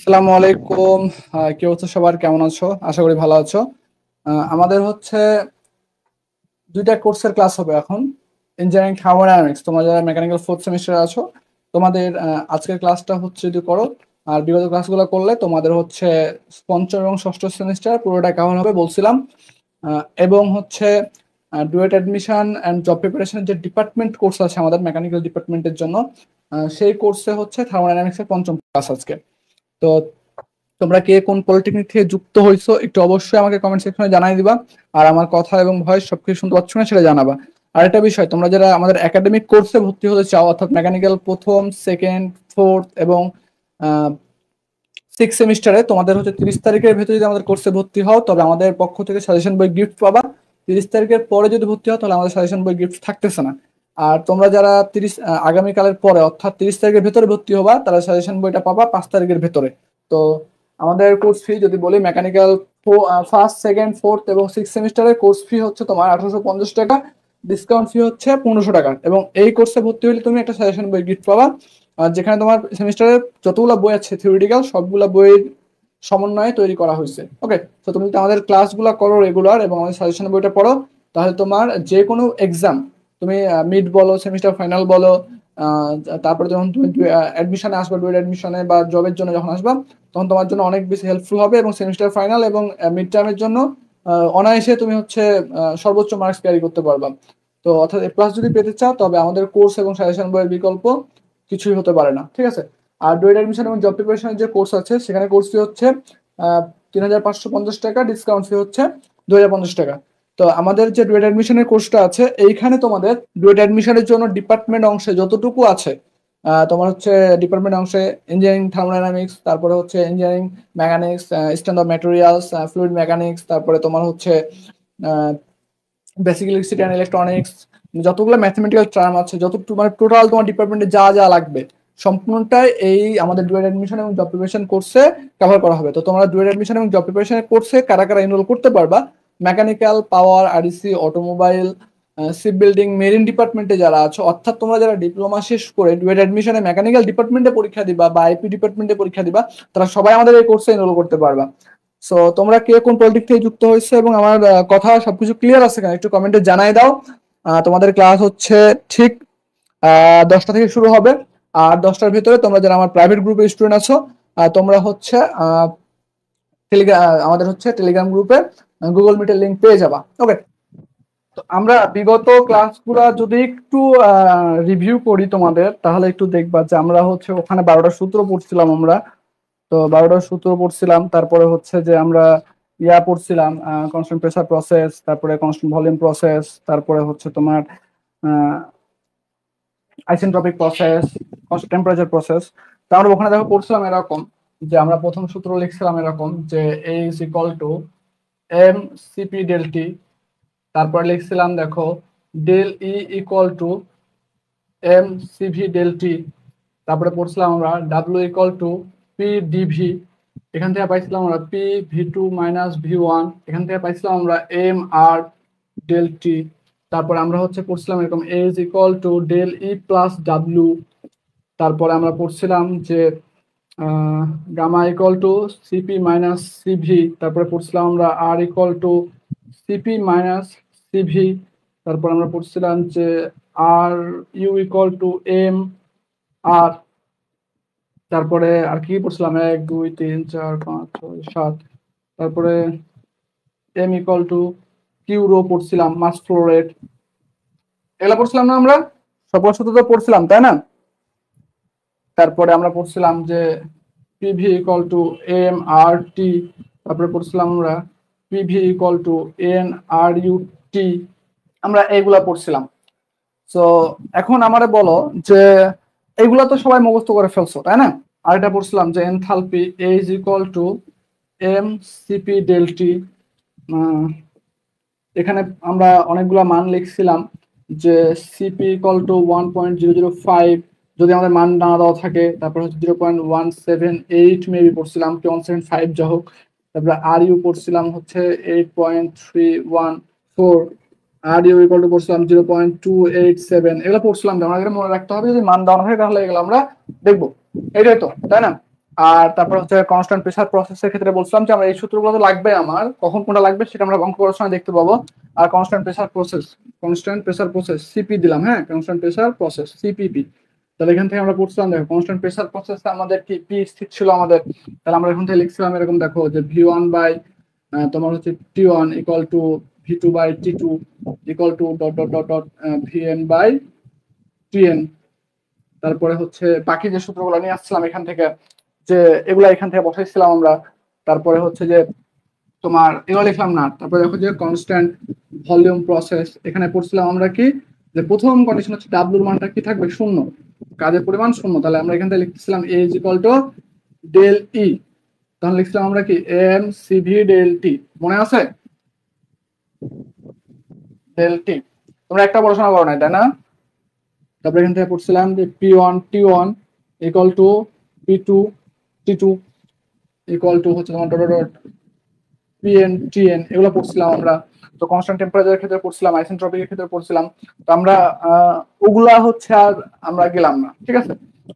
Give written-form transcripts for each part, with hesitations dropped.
আসসালামু আলাইকুম। কি অবস্থা সবার, কেমন আছো? আশা করি ভালো আছো। আমাদের হচ্ছে দুইটা কোর্সের ক্লাস হবে এখন। ইঞ্জিনিয়ারিং থার্মোডাইনামিক্স, তোমরা যারা মেকানিক্যাল ফোর্থ সেমিস্টারে আছো তোমাদের আজকের ক্লাসটা হচ্ছে যদি করো আর বিগত ক্লাসগুলো করলে তোমাদের হচ্ছে পঞ্চম এবং ষষ্ঠ সেমিস্টার পুরোটা কভার হবে বলছিলাম। এবং হচ্ছে ডুয়েট অ্যাডমিশন অ্যান্ড জব প্রিপারেশনের যে ডিপার্টমেন্ট কোর্স আছে আমাদের মেকানিক্যাল ডিপার্টমেন্টের জন্য, সেই কোর্সে হচ্ছে থার্মোডাইনামিক্সের পঞ্চম ক্লাস আজকে। তো তোমরা কে কোন পলিটেকনিক থেকে যুক্ত হয়েছো একটু অবশ্যই আমাকে কমেন্ট সেকশনে জানাই দিবা। আর আমার কথা এবং ভয়েস সবকিছু শুনতে পাচ্ছ না সেটা জানাবা। আর একটা বিষয়, তোমরা যারা আমাদের একাডেমিক কোর্সে ভর্তি হতে চাও অর্থাৎ মেকানিক্যাল প্রথম, সেকেন্ড, ফোর্থ এবং সিক্স সেমিস্টারে, তোমাদের হচ্ছে 30 তারিখের ভেতরে যদি আমাদের কোর্সে ভর্তি হও তবে আমাদের পক্ষ থেকে সাজেশন বই গিফট পাবা। 30 তারিখের পরে যদি ভর্তি হও তাহলে আমাদের সাজেশন বই গিফট থাকতেছে না। আর তোমরা যারা আগামীকালের পরে অর্থাৎ 30 তারিখের ভেতরে ভর্তি হবা তারা সাজেশন বইটা পাবা 5 তারিখের ভেতরে। তো আমাদের কোর্স ফি যদি বলি, মেকানিক্যাল ফার্স্ট, সেকেন্ড, ফোর্থ এবং সিক্স সেমিস্টারের কোর্স ফি হচ্ছে তোমার 1850 টাকা। ডিসকাউন্ট ফি হচ্ছে 1500 টাকা। এবং এই কোর্সে ভর্তি হলে তুমি একটা সাজেশন বই গিফট পাবা। আর যেখানে তোমার সেমিস্টারে যতগুলো বই আছে থিওরিটিক্যাল সবগুলো বইয়ের সমন্বয়ে তৈরি করা হয়েছে। ওকে, তো তুমি যদি আমাদের ক্লাসগুলো করো রেগুলার এবং আমাদের সাজেশন বইটা পড়ো তাহলে তোমার যে কোনো এক্সাম, তুমি মিড বলো, সেমিস্টার ফাইনাল বলো, আহ, তারপরে যখন তুমি অ্যাডমিশনে আসবে, ডুয়েট অ্যাডমিশনে বা জবের জন্য যখন আসবা তখন তোমার জন্য অনেক বেশি হেল্পফুল হবে। এবং সেমিস্টার ফাইনাল এবং মিড টার্মের জন্য অনায়াসে তুমি হচ্ছে সর্বোচ্চ মার্কস ক্যারি করতে পারবা। তো অর্থাৎ এ প্লাস যদি পেতে চাও তবে আমাদের কোর্স এবং সাজেশন বইয়ের বিকল্প কিছুই হতে পারে না, ঠিক আছে? আর ডুয়েট অ্যাডমিশন এবং জব প্রিপারেশনের যে কোর্স আছে সেখানে কোর্স ফি হচ্ছে 3550 টাকা, ডিসকাউন্ট ফি হচ্ছে 2050 টাকা। তো আমাদের যে ডুয়েট অ্যাডমিশনের কোর্সটা আছে এইখানে তোমাদের ডুয়েট অ্যাডমিশনের জন্য ডিপার্টমেন্ট অংশে যতটুকু আছে, তোমার হচ্ছে ডিপার্টমেন্ট অংশে ইঞ্জিনিয়ারিং থার্মোডাইনামিক্স, তারপরে হচ্ছে engineering mechanics, stand of materials, fluid mechanics, তারপরে তোমার হচ্ছে বেসিক ইলেকট্রিসিটি অ্যান্ড ইলেকট্রনিক্স, যতগুলো ম্যাথমেটিক্যাল টার্ম আছে, যতটুকু মানে টোটাল তোমার ডিপার্টমেন্টে যা যা লাগবে সম্পূর্ণটাই এই আমাদের ডুয়েট অ্যাডমিশন এবং জব প্রিপারেশন কোর্সে কভার করা হবে। তো তোমরা ডুয়েট অ্যাডমিশন এবং জব প্রিপারেশনের কোর্সে কারা কারা এনরোল করতে পারবা? Mechanical, power, REC, automobile, ship building, marine ডিপার্টমেন্টে যারা আছো, অর্থাৎ তোমরা যারা ডিপ্লোমা শেষ করে ডুয়েট অ্যাডমিশনে মেকানিক্যাল ডিপার্টমেন্টে পরীক্ষা দিবা বা আইপি ডিপার্টমেন্টে পরীক্ষা দিবা, তারা সবাই আমাদের এই কোর্সে এনরোল করতে পারবা। সো তোমরা কে কোন পলিটিক থেকে যুক্ত হয়েছে এবং আমার কথা সবকিছু ক্লিয়ার আছে কিনা একটু কমেন্টে জানাই দাও। তোমাদের ক্লাস হচ্ছে ঠিক 10টা থেকে শুরু হবে। আর 10টার ভিতরে তোমরা যারা আমার প্রাইভেট গ্রুপের স্টুডেন্ট আছো, তোমরা হচ্ছে আমাদের হচ্ছে টেলিগ্রাম গ্রুপে গুগল মিটের লিঙ্ক পেয়ে যাবা। ওকে, তো আমরা বিগত ক্লাসগুলো যদি একটু রিভিউ করি তোমাদের, তাহলে একটু দেখবা যে আমরা হচ্ছে ওখানে 12টা সূত্র পড়ছিলাম আমরা। তো 12টার সূত্র পড়ছিলাম, তারপরে হচ্ছে যে আমরা পড়ছিলাম কনস্ট্যান্ট প্রেসার প্রসেস, তারপরে কনস্ট্যান্ট ভলিউম প্রসেস, তারপরে হচ্ছে তোমার isentropic process, constant temperature process. তা আমরা ওখানে দেখো পড়ছিলাম এরকম যে আমরা প্রথম সূত্র লিখছিলাম এরকম যে A is equal to M CP del T. তারপর লিখছিলাম দেখো del E equal to M CV del T. তারপরে পড়ছিলাম আমরা W equal to P DV. এখান থেকে পাইছিলাম আমরা P V two minus V one. এখান থেকে পাইছিলাম আমরা এম আর ডেল টি। তারপরে আমরা হচ্ছে পড়ছিলাম এরকম A is equal to del E plus W. তারপরে আমরা পড়ছিলাম যে gamma equal to CP minus CV. তারপরে পড়ছিলাম আমরা R equal to CP minus CV. তারপর আমরা পড়ছিলাম যে R U equal to M R. তারপরে আর কি পড়ছিলাম 1 2 3 4 5 6 7। তারপরে M equal to Q rho পড়ছিলাম, মাস ফ্লো রেট। এগুলা পড়ছিলাম না আমরা? সকল সূত্র তো পড়ছিলাম, তাই না? তারপরে আমরা পড়ছিলাম যে PV equal to M R টি। তারপরে পড়ছিলাম আমরা PV equal to N are U T. আমরা এইগুলা পড়ছিলাম। তো এখন আমারে বলো যে এইগুলা তো সবাই মুখস্থ করে ফেলছো, তাই না? আর এটা পড়ছিলাম যে এনথালপি এ is equal to M CP del T. এখানে আমরা অনেকগুলা মান লিখছিলাম যে সিপি ইকুয়াল টু 1.005 যদি আমাদের মান না দেওয়া থাকে। তারপর হচ্ছে 0.178 মেবি পড়ছিলাম, কি 175 যা হোক। তারপরে আর ইউ পড়ছিলাম হচ্ছে 8.314। আর ইউ ইকুয়াল টু পড়ছিলাম 0.287। এগুলো পড়ছিলাম, আমাদের মনে রাখতে হবে যদি মান দেওয়া হয় তাহলে এগুলো আমরা দেখবো। এটাই তো, তাই না? আর তারপর হচ্ছে কনস্ট্যান্ট প্রেসার প্রসেসের ক্ষেত্রে বলছিলাম যে আমরা এই সূত্রগুলো তো লাগবে, আমার কখন কোনটা লাগবে সেটা আমরা অঙ্ক করার সময় দেখতে পাবো। আর কনস্ট্যান্ট প্রেসার প্রসেস সিপি দিলাম, হ্যাঁ কনস্ট্যান্ট প্রেসার প্রসেস সিপিপি। তাহলে এখান থেকে আমরা পড়ছিলাম দেখো কনস্ট্যান্ট প্রেসার প্রসেস আমাদের কি পি স্থির ছিল আমাদের, তাহলে আমরা এখান থেকে লিখছিলাম এরকম দেখো যে V1 বাই তোমার হচ্ছে T1 equal to V2 by T2 equal to dot dot dot dot Vn by Tn। তারপরে হচ্ছে বাকি যে সূত্রগুলো নিয়ে আসছিলাম এখান থেকে, যে এগুলা এখান থেকে বসাইছিলাম আমরা। তারপরে হচ্ছে যে তোমার এগুলো লিখলাম না, তারপরে দেখো যে কনস্ট্যান্ট ভলিউম প্রসেস এখানে পড়ছিলাম আমরা কি, যে প্রথম কন্ডিশন হচ্ছে ডাব্লুর মানটা কি থাকবে, শূন্য, কাজের পরিমাণ শূন্য। তাহলে আমরা এখান থেকে লিখতেছিলাম এ ইজ ইকুয়াল টু ডেল ই, তখন লিখছিলাম আমরা কি এম সিভি ডেল টি, মনে আছে ডেল টি? তোমরা একটা পড়াশোনা করো না তাই না? তারপরে এখান থেকে পড়ছিলাম যে P1 T1 equal to P2 T2 equal two হচ্ছে তোমার ডট ডট Pn Tn, এগুলো পড়ছিলাম আমরা। তো কনস্ট্যান্ট টেম্পারেচারের ক্ষেত্রে পড়ছিলাম, আইসেন্ট্রপিকের ক্ষেত্রে পড়ছিলাম। তো আমরা ওগুলা হচ্ছে আর আমরা গেলাম না, ঠিক আছে,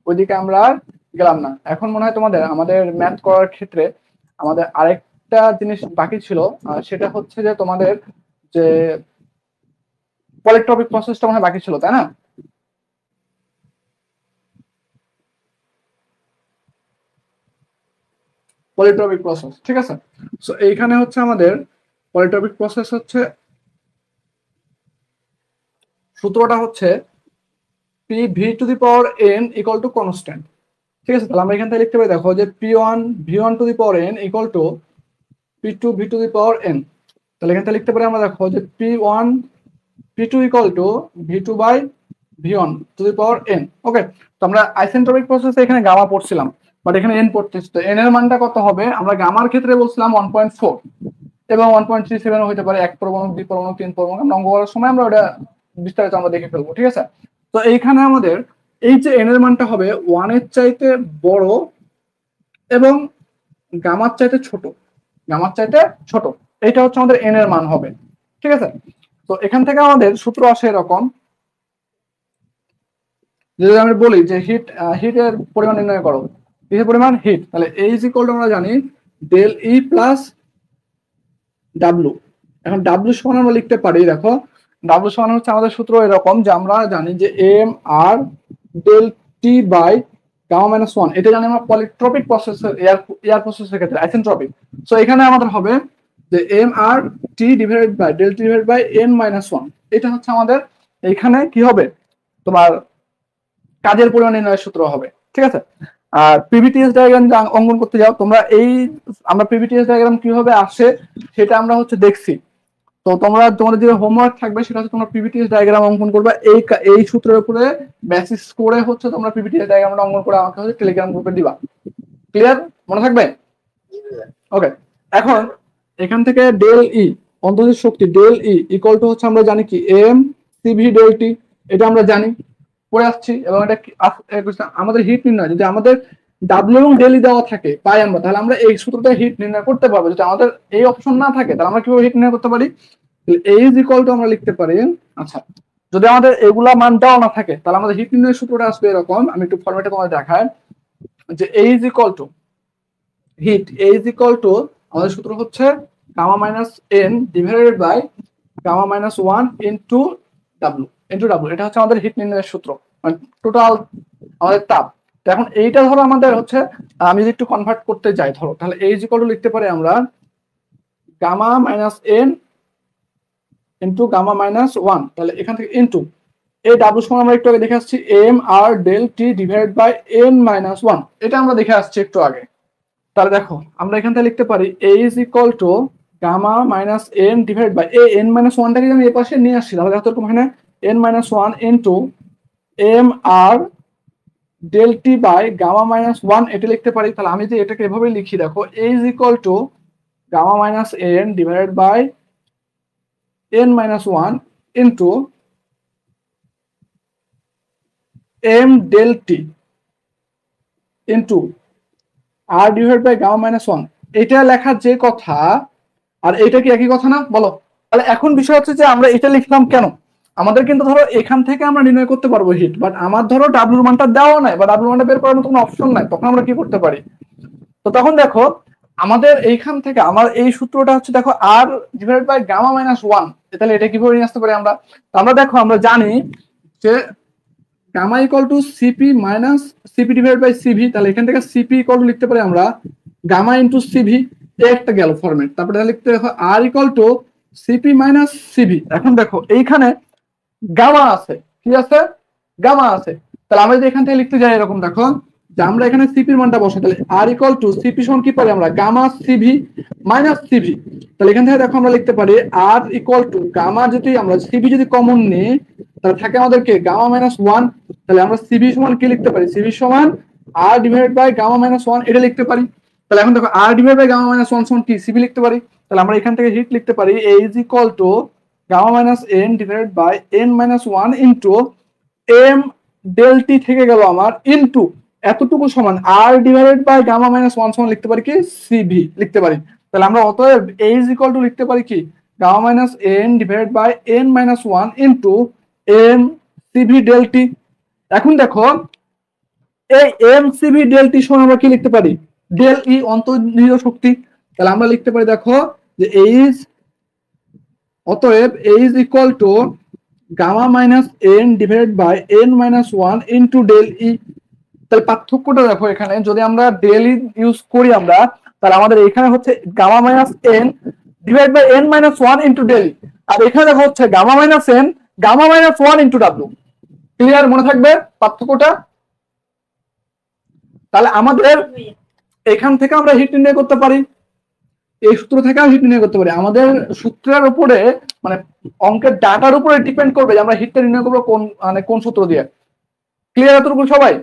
ওইদিকে আমরা আর গেলাম না। এখন মনে হয় তোমাদের আমাদের ম্যাথ করার ক্ষেত্রে আমাদের আরেকটা জিনিস বাকি ছিল, সেটা হচ্ছে যে তোমাদের যে পলিট্রপিক প্রসেসটা মনে হয় বাকি ছিল, তাই না? পলিট্রপিক প্রসেস, ঠিক আছে। সো এইখানে হচ্ছে আমাদের পলিট্রপিক প্রসেস হচ্ছে সূত্রটা হচ্ছে P(v)(n) ইকুয়াল টু কনস্ট্যান্ট, ঠিক আছে। তাহলে আমরা এখান থেকে লিখতে পারি দেখো যে P1(v)(n) ইকুয়াল টু P2(v)(n). তাহলে এখান থেকে লিখতে পারি আমরা দেখো যে P2 ইকুয়াল টু V2/v1(n). ওকে, তো আমরা আইসেন্ট্রপিক প্রসেসে এখানে গামা পড়ছিলাম, বাট এখানে এন পড়তেছি। তো এন এর মানটা কত হবে? আমরা গামার ক্ষেত্রে বলছিলাম 1.4 এবং 1.37 হইতে পারে, 1 পরমাণু 2 পরমাণু 3 পরমাণু। আমরা অঙ্ক করার সময় আমরা ওটা বিস্তারিত আমরা দেখে ফেলবো, ঠিক আছে। তো এইখানে আমাদের এই যে এন এর মানটা হবে 1 এর চাইতে বড় এবং গামার চাইতে ছোট, এইটা হচ্ছে আমাদের এন এর মান হবে, ঠিক আছে। তো এখান থেকে আমাদের সূত্র আসে এরকম, যদি আমি বলি যে হিটের পরিমাণ নির্ণয় করো, কিসের পরিমাণ? হিট। তাহলে এই ইজ ইকুয়াল টু আমরা জানি ডেল ই প্লাস ডাব্লু। এখন ডাব্লু সমান আমরা লিখতে পারি, দেখো ডাব্লু সমান হচ্ছে আমাদের সূত্র এরকম যে আমরা জানি যে M R del T by gamma minus 1, এটা জানি আমরা পলিট্রপিক প্রসেসের এয়ার প্রসেসের ক্ষেত্রে আইসেন্ট্রপিক। সো এখানে আমাদের হবে যে M R T divided by del T divided by N minus 1, এটা হচ্ছে আমাদের এইখানে কি হবে তোমার কাজের পরিমাণ নির্ণয়ের সূত্র হবে, ঠিক আছে। আর পিভিটিএস ডায়াগ্রাম অঙ্কন করতে যাও তোমরা, এই আমরা পিভিটিএস ডায়াগ্রাম কিভাবে আসে সেটা আমরা হচ্ছে দেখছি। তো তোমাদের যে হোমওয়ার্ক থাকবে সেটা হচ্ছে তোমরা পিভিটিএস ডায়াগ্রাম অঙ্কন করবে, এই সূত্রের উপরে বেসিস করে হচ্ছে তোমরা পিভিটিএস ডায়াগ্রামটা অঙ্কন করে আমাকে হচ্ছে টেলিগ্রাম গ্রুপে দিবা। ক্লিয়ার? মনে থাকবে? ওকে, এখন এখান থেকে ডেল ই অন্তর্নিহিত শক্তি ডেল ই ইকুয়াল টু হচ্ছে আমরা জানি কি এম সিভি ডেল টি, এটা আমরা জানি পড়ে আসছি। এবং এটা আমাদের হিট নির্ণয়, যদি আমাদের ডাব্লিউ এবং ডেলি দেওয়া থাকে পাই আমরা, তাহলে আমরা এই সূত্রটা হিট নির্ণয় করতে পারবো। যদি আমাদের এই অপশন না থাকে তাহলে আমরা কিভাবে হিট নির্ণয় করতে পারি? এ ইজ ইকুয়াল টু আমরা লিখতে পারি, আচ্ছা যদি আমাদের এগুলা মান দেওয়া না থাকে তাহলে আমাদের হিট নির্ণয়ের সূত্রটা আসবে এরকম, আমি একটু ফরম্যাটে তোমাদের দেখাই যে A is equal to heat, A is equal to আমাদের সূত্র হচ্ছে gamma minus N divided by gamma minus 1 into W, এটা হচ্ছে আমাদের হিট নির্ণয়ের সূত্র, মানে টোটাল আমাদের তাপ। তো এখন এইটা ধরো আমাদের হচ্ছে, আমি যদি একটু কনভার্ট করতে যাই ধরো, তাহলে এই ইকুয়াল টু লিখতে পারি আমরা gamma minus N into gamma minus 1, তাহলে এখান থেকে ইন্টু এই ডাব্লু সমান আমরা একটু আগে দেখে আসছি M R del T divided by N minus 1, এটা আমরা দেখে আসছি একটু আগে। তাহলে দেখো আমরা এখান থেকে লিখতে পারি A is equal to gamma minus N divide by A N minus 1টাকে আমি এই পাশে নিয়ে আসছি, তাহলে দেখো এরকম এখানে N minus 1 into M R del T by gamma minus 1 এটা লিখতে পারি। তাহলে আমি যদি এটাকে এভাবে লিখি, দেখো A is equal to gamma minus N divided by N minus 1 into M del T into R divide by gamma minus 1, এটা লেখা যে কথা আর এটা কি একই কথা না বলো? তাহলে এখন বিষয় হচ্ছে যে আমরা এটা লিখলাম কেন? আমাদের কিন্তু ধরো এখান থেকে আমরা নির্ণয় করতে পারবো হিট, বাট আমার ধরো ডাব্লুর মানটা দেওয়া নাই বা ডাব্লুর মানটা বের করার মতো কোনো অপশন নাই, তখন আমরা কি করতে পারি? তো তখন দেখো আমাদের এইখান থেকে আমার এই সূত্রটা হচ্ছে দেখো R divided by gamma minus one, তাহলে এটা কিভাবে নিয়ে আসতে পারি আমরা? তো আমরা দেখো আমরা জানি যে gamma equal to CP minus CP divide by CV, তাহলে এখান থেকে সিপি ইকুয়াল টু লিখতে পারি আমরা গামা ইন্টু সিভি, একটা গেল ফরম্যাট। তারপরে লিখতে দেখো R equal to CP minus CV. এখন দেখো এইখানে গামা আছে, কি আছে? গামা আছে। তাহলে আমরা যদি এখান থেকে লিখতে যাই এরকম দেখো যে আমরা এখানে সিপির মানটা বসাই, তাহলে আর ইকুয়াল টু সিপি সমান কি পারি আমরা গামা সিভি মাইনাস সিভি। তাহলে এখান থেকে দেখো আমরা লিখতে পারি আর ইকুয়াল টু গামা, যদি আমরা সিভি যদি কমন নিই তাহলে থাকে আমাদেরকে গামা মাইনাস ওয়ান। তাহলে আমরা সিভি সমান কি লিখতে পারি? সিভি সমান R divided by gamma minus one, এটা লিখতে পারি। তাহলে এখন দেখো R divide by gamma minus one সমান কি? সিভি লিখতে পারি। তাহলে আমরা এখান থেকে হিট লিখতে পারি A is equal to gamma minus N divided by N minus one into M del T থেকে গেল আমার ইন্টু এতটুকু সমান R divided by gamma minus one সমান লিখতে পারি কি? সিভি লিখতে পারি। তাহলে আমরা অতএব এ ইজ ইকুয়াল টু লিখতে পারি কি? Gamma minus N divided by N minus one into M CV del T. এখন দেখো এই এম সিভি ডেল টি সমান আমরা কি লিখতে পারি? ডেল ই, অন্তর্নিহিত শক্তি। তাহলে আমরা লিখতে পারি দেখো যে এইচ, অতএব H equal to gamma minus N divided by N minus one into del E. তাহলে পার্থক্যটা দেখো এখানে যদি আমরা ডেল ই ইউজ করি আমরা, তাহলে আমাদের এখানে হচ্ছে gamma minus N divide by N minus one into del E, আর এখানে দেখো হচ্ছে gamma minus N gamma minus one into W. Clear? মনে থাকবে পার্থক্যটা? তাহলে আমাদের এখান থেকে আমরা হিট নির্ণয় করতে পারি, এই সূত্র থেকে হিট নির্ণয় করতে পারি। আমাদের সূত্রের উপরে মানে অঙ্কের ডাটার উপরে ডিপেন্ড করবে যে আমরা হিটটা নির্ণয় করবো কোন মানে কোন সূত্র দিয়ে। ক্লিয়ার এতটুকু সবাই?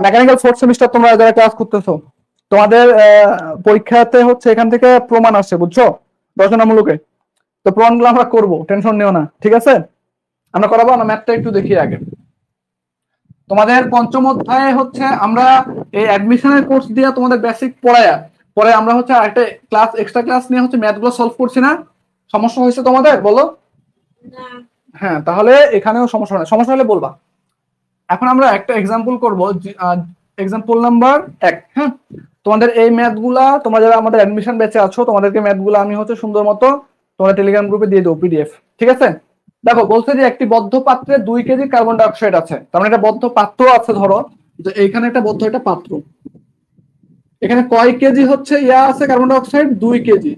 মেকানিক্যাল ফোর্থ সেমিস্টার তোমরা যারা ক্লাস করতেছো তোমাদের পরীক্ষাতে হচ্ছে এখান থেকে প্রমাণ আসছে, বুঝছো? রচনামূলকে। তো প্রমাণগুলো আমরা করবো, টেনশন নিও না, ঠিক আছে? আমরা করাবো। আমরা ম্যাথটা একটু দেখি আগে। তোমাদের পঞ্চম অধ্যায়ে হচ্ছে আমরা এই অ্যাডমিশনের কোর্স দিয়ে তোমাদের বেসিক পড়ায়া পরে আমরা হচ্ছে একটা ক্লাস এক্সট্রা ক্লাস নিয়ে হচ্ছে ম্যাথগুলো সলভ করছি না? সমস্যা হয়েছে তোমাদের? বলো। হ্যাঁ, তাহলে এখানেও সমস্যা হয়, সমস্যা হলে বলবা। এখন আমরা একটা এক্সাম্পল করব, এক্সাম্পল নাম্বার 1। হ্যাঁ, তোমাদের এই ম্যাথগুলা তোমরা যারা আমাদের অ্যাডমিশন ব্যাচে আছো তোমাদেরকে ম্যাথগুলো আমি হচ্ছে সুন্দর মতো তোমাদের টেলিগ্রাম গ্রুপে দিয়ে দেবো পিডিএফ, ঠিক আছে? দেখো বলছে যে একটি বদ্ধ পাত্রে 2 কেজি কার্বন ডাই অক্সাইড আছে, তার মানে একটা বদ্ধ পাত্র আছে। ধরো যে এইখানে একটা বদ্ধ একটা পাত্র, এখানে কয় কেজি হচ্ছে ইয়া আছে কার্বন ডাই অক্সাইড? 2 কেজি।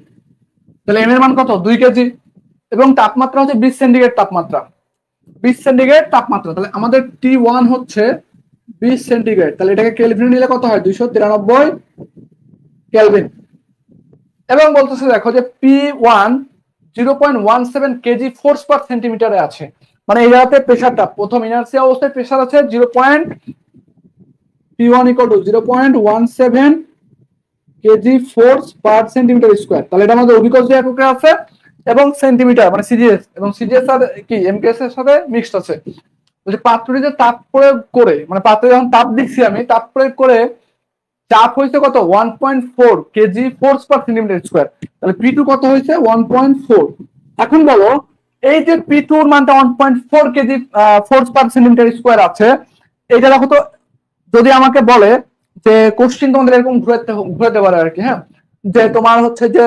তাহলে এম এর মান কত? 2 কেজি। এবং তাপমাত্রা হচ্ছে 20 সেন্টিগ্রেড তাপমাত্রা, 20 সেন্টিগ্রেড তাপমাত্রা। তাহলে আমাদের T1 হচ্ছে 20 সেন্টিগ্রেড। তাহলে এটাকে কেলভিন নিলে কত হয়? 293 কেলভিন। এবং বলতেছে দেখো যে P1 0.17 কেজি ফোর্স পার সেন্টিমিটারে আছে, মানে এই জায়গাতে প্রেসারটা প্রথম ইনার্সিয়া অবস্থায় প্রেসার আছে P1 equal to 0.17 KG force per centimetre square. তাহলে এটা আমাদের অভিকর্ষ এককে আছে এবং সেন্টিমিটার মানে সিজিএস, এবং সিজিএস আর কি এমকেএস এর সাথে মিক্সড আছে। পাত্রটিতে তাপ প্রয়োগ করে, মানে পাত্রে যখন তাপ দিচ্ছি আমি, তাপ প্রয়োগ করে চাপ হয়েছে কত? 1.4 কেজি ফোর্স পার সেন্টিমিটার স্কয়ার। তাহলে P2 কত হয়েছে? 1.4। এখন বলো এই যে P2 এর মানটা 1.4 কেজি ফোর্স পার সেন্টিমিটার স্কয়ার আছে, এটা দেখো তো যদি আমাকে বলে যে কোশ্চেন তোমাদের এরকম ঘুরাতে পারে আর কি, হ্যাঁ, যে তোমার হচ্ছে যে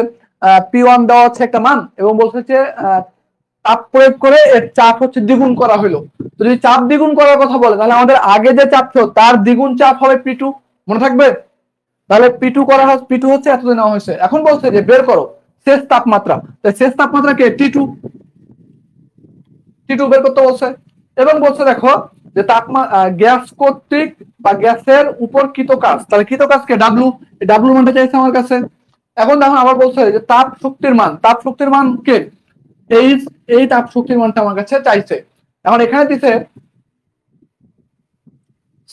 P1 দেওয়া হচ্ছে একটা মান এবং বলছে যে তাপ প্রয়োগ করে এর চাপ হচ্ছে দ্বিগুণ করা হলো। তো যদি চাপ দ্বিগুণ করার কথা বলে তাহলে আমাদের আগে যে চাপ ছিল তার দ্বিগুণ চাপ হবে P2, মনে থাকবে? তাহলে P2 করা হয়, P2 হচ্ছে এতদিন নেওয়া হয়েছে। এখন বলছে যে বের করো শেষ তাপমাত্রা, শেষ তাপমাত্রা কে? T2 বের করতে বলছে। এবং বলছে দেখো যে গ্যাস কর্তৃক বা গ্যাসের উপর কৃত কাজ, তাহলে কৃত কাজকে ডাব্লু, ডাব্লু মানটা চাইছে আমার কাছে। এখন দেখো আবার বলছে যে তাপ শক্তির মান কে? এই তাপ শক্তির মানটা আমার কাছে চাইছে। এখন এখানে দিছে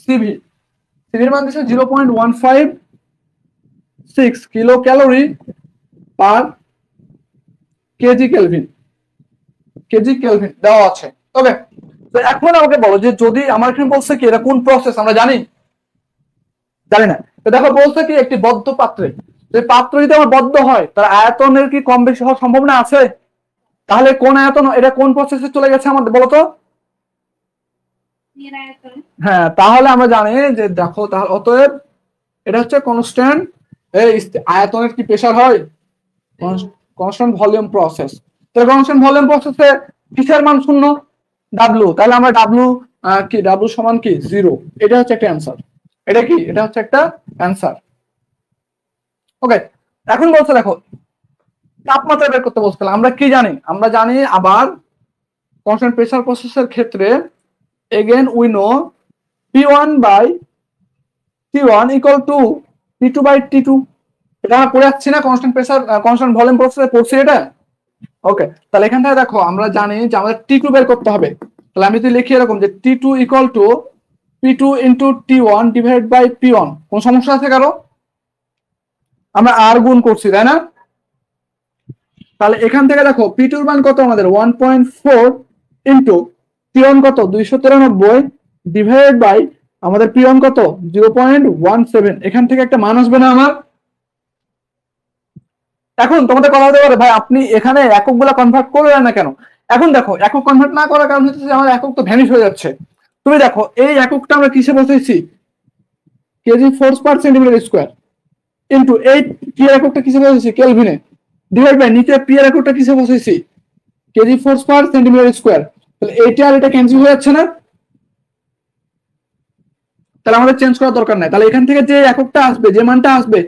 সিভির মান দিছে 0.156 kilo calorie per KG kelvin দেওয়া আছে। ওকে, তো এখন আমাকে বলো যে যদি আমার এখানে বলছে কি এটা কোন প্রসেস আমরা জানি না। তো দেখো বলছে কি একটি বদ্ধ পাত্রে, যে পাত্র যদি আমার বদ্ধ হয় তার আয়তনের কি কম বেশি হওয়ার সম্ভাবনা আছে? তাহলে কোন আয়তন? এটা কোন প্রসেসে চলে গেছে আমাদের বলো তো? হ্যাঁ, তাহলে আমরা জানি যে দেখো তাহলে অতএব এটা হচ্ছে কনস্ট্যান্ট এই আয়তনের কি প্রেসার হয়? Constant volume process. তাহলে কনস্ট্যান্ট ভলিউম প্রসেসে কিসের মান শূন্য? ডাব্লিউ। তাহলে আমরা ডাব্লিউ কি ডাব্লিউ সমান কি 0। এটা হচ্ছে একটা অ্যান্সার। এটা কি? এটা হচ্ছে একটা অ্যান্সার। ওকে, এখন বলছে দেখো তাপমাত্রা বের করতে বলছে। আমরা কি জানি? আমরা জানি আবার কনস্ট্যান্ট প্রেসার প্রসেসের ক্ষেত্রে again we know P1 by T1 equal to P2 by T2। এটা আমরা পড়ে যাচ্ছি না? কনস্ট্যান্ট প্রেসার কনস্ট্যান্ট ভলিউম প্রসেসে পড়ছি এটা। ওকে, তাহলে এখান থেকে দেখো আমরা জানি যে আমাদের T2 বের করতে হবে। তাহলে আমি যদি লিখি এরকম যে T2 equal to P2 into T1 divide by P1। কোন সমস্যা আছে কারো? আমরা আর গুণ করছি তাই না? তাহলে এখান থেকে দেখো P2 এর মান কত আমাদের 1.4 ইন্টু T1 কত 293 ডিভাইড বাই আমাদের P1 কত 0.17। এখান থেকে একটা মান আসবে না আমার? এখন তোমাদের কথা হতে পারে ভাই আপনি এখানে এককগুলা কনভার্ট করলেন না কেন? এখন দেখো একক কনভার্ট না করার কারণ হচ্ছে আমার একক তো ভ্যানিশ হয়ে যাচ্ছে। তুমি দেখো এই এককটা আমরা কিসে বসাইছি? কেজি ফোর্স পার সেন্টিমিটার স্কয়ার ইন্টু এই পি এর এককটা কিসে বসাইছি? কেলভিনে। ডিভাইড বাই নিচে পি এর এককটা কিসে বসাইছি? কেজি ফোর্স পার সেন্টিমিটার স্কয়ার। তাহলে এইটা আর এটা ক্যান্সেল হয়ে যাচ্ছে না? তাহলে আমাদের চেঞ্জ করার দরকার নাই। তাহলে এখান থেকে যে এককটা আসবে, যে মানটা আসবে,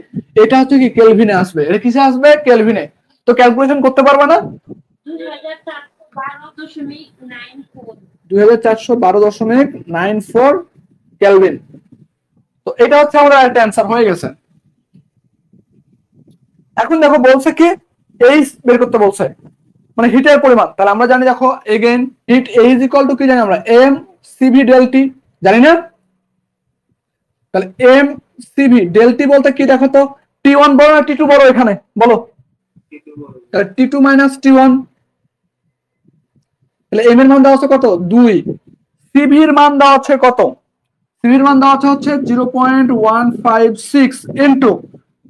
এটা হচ্ছে কি কেলভিনে আসবে। এটা কিসে আসবে? কেলভিনে। তো ক্যালকুলেশন করতে পারবা না? 2412.94 কেলভিন। তো এটা হচ্ছে আমাদের একটা অ্যান্সার হয়ে গেছে। এখন দেখো বলছে কি এইচ বের করতে বলছে, মানে হিটের পরিমাণ। তাহলে আমরা জানি দেখো again heat H equal to কি জানি আমরা? এম সিভি ডেল টি, জানি না? তাহলে এম সিভি ডেল টি বলতে কি দেখো তো, T1 বড় না T2 বড়? এখানে বলো। তাহলে T2 মাইনাস T1। তাহলে এম এর মান দেওয়া হচ্ছে কত? 2। সিভির মান দেওয়া হচ্ছে কত? সিভির মান দেওয়া হচ্ছে 0.156 ইন্টু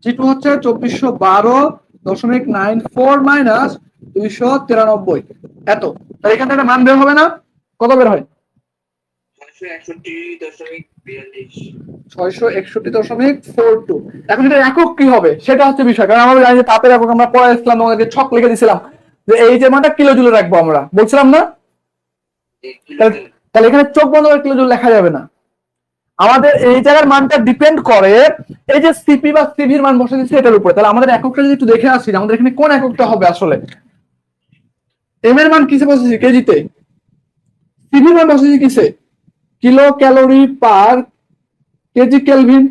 G2 হচ্ছে 2412.94 মাইনাস 293 এত। তাহলে এখান থেকে মান বের হবে না? কত বের হয়? 661.42। এখন এটা একক কি হবে সেটা হচ্ছে বিষয়। কারণ আমরা জানি যে তাপের একক আমরা পড়ে আসলাম, তোমাদেরকে ছক লিখে দিয়েছিলাম যে এই যে মানটা কিলো জুলে রাখবো আমরা, বলছিলাম না? তাহলে এখানে চোখ বন্ধ করে কিলো জুল লেখা যাবে না। আমাদের এই জায়গার মানটা ডিপেন্ড করে এই যে সিপি বা সিভির মান বসে দিচ্ছে এটার উপরে। তাহলে আমাদের এককটা যদি একটু দেখে আসি আমাদের এখানে কোন এককটা হবে আসলে। এম এর মান কিসে বসেছি? কেজিতে। সিভির মান বসেছি কিসে? Kilo calorie per KG Kelvin.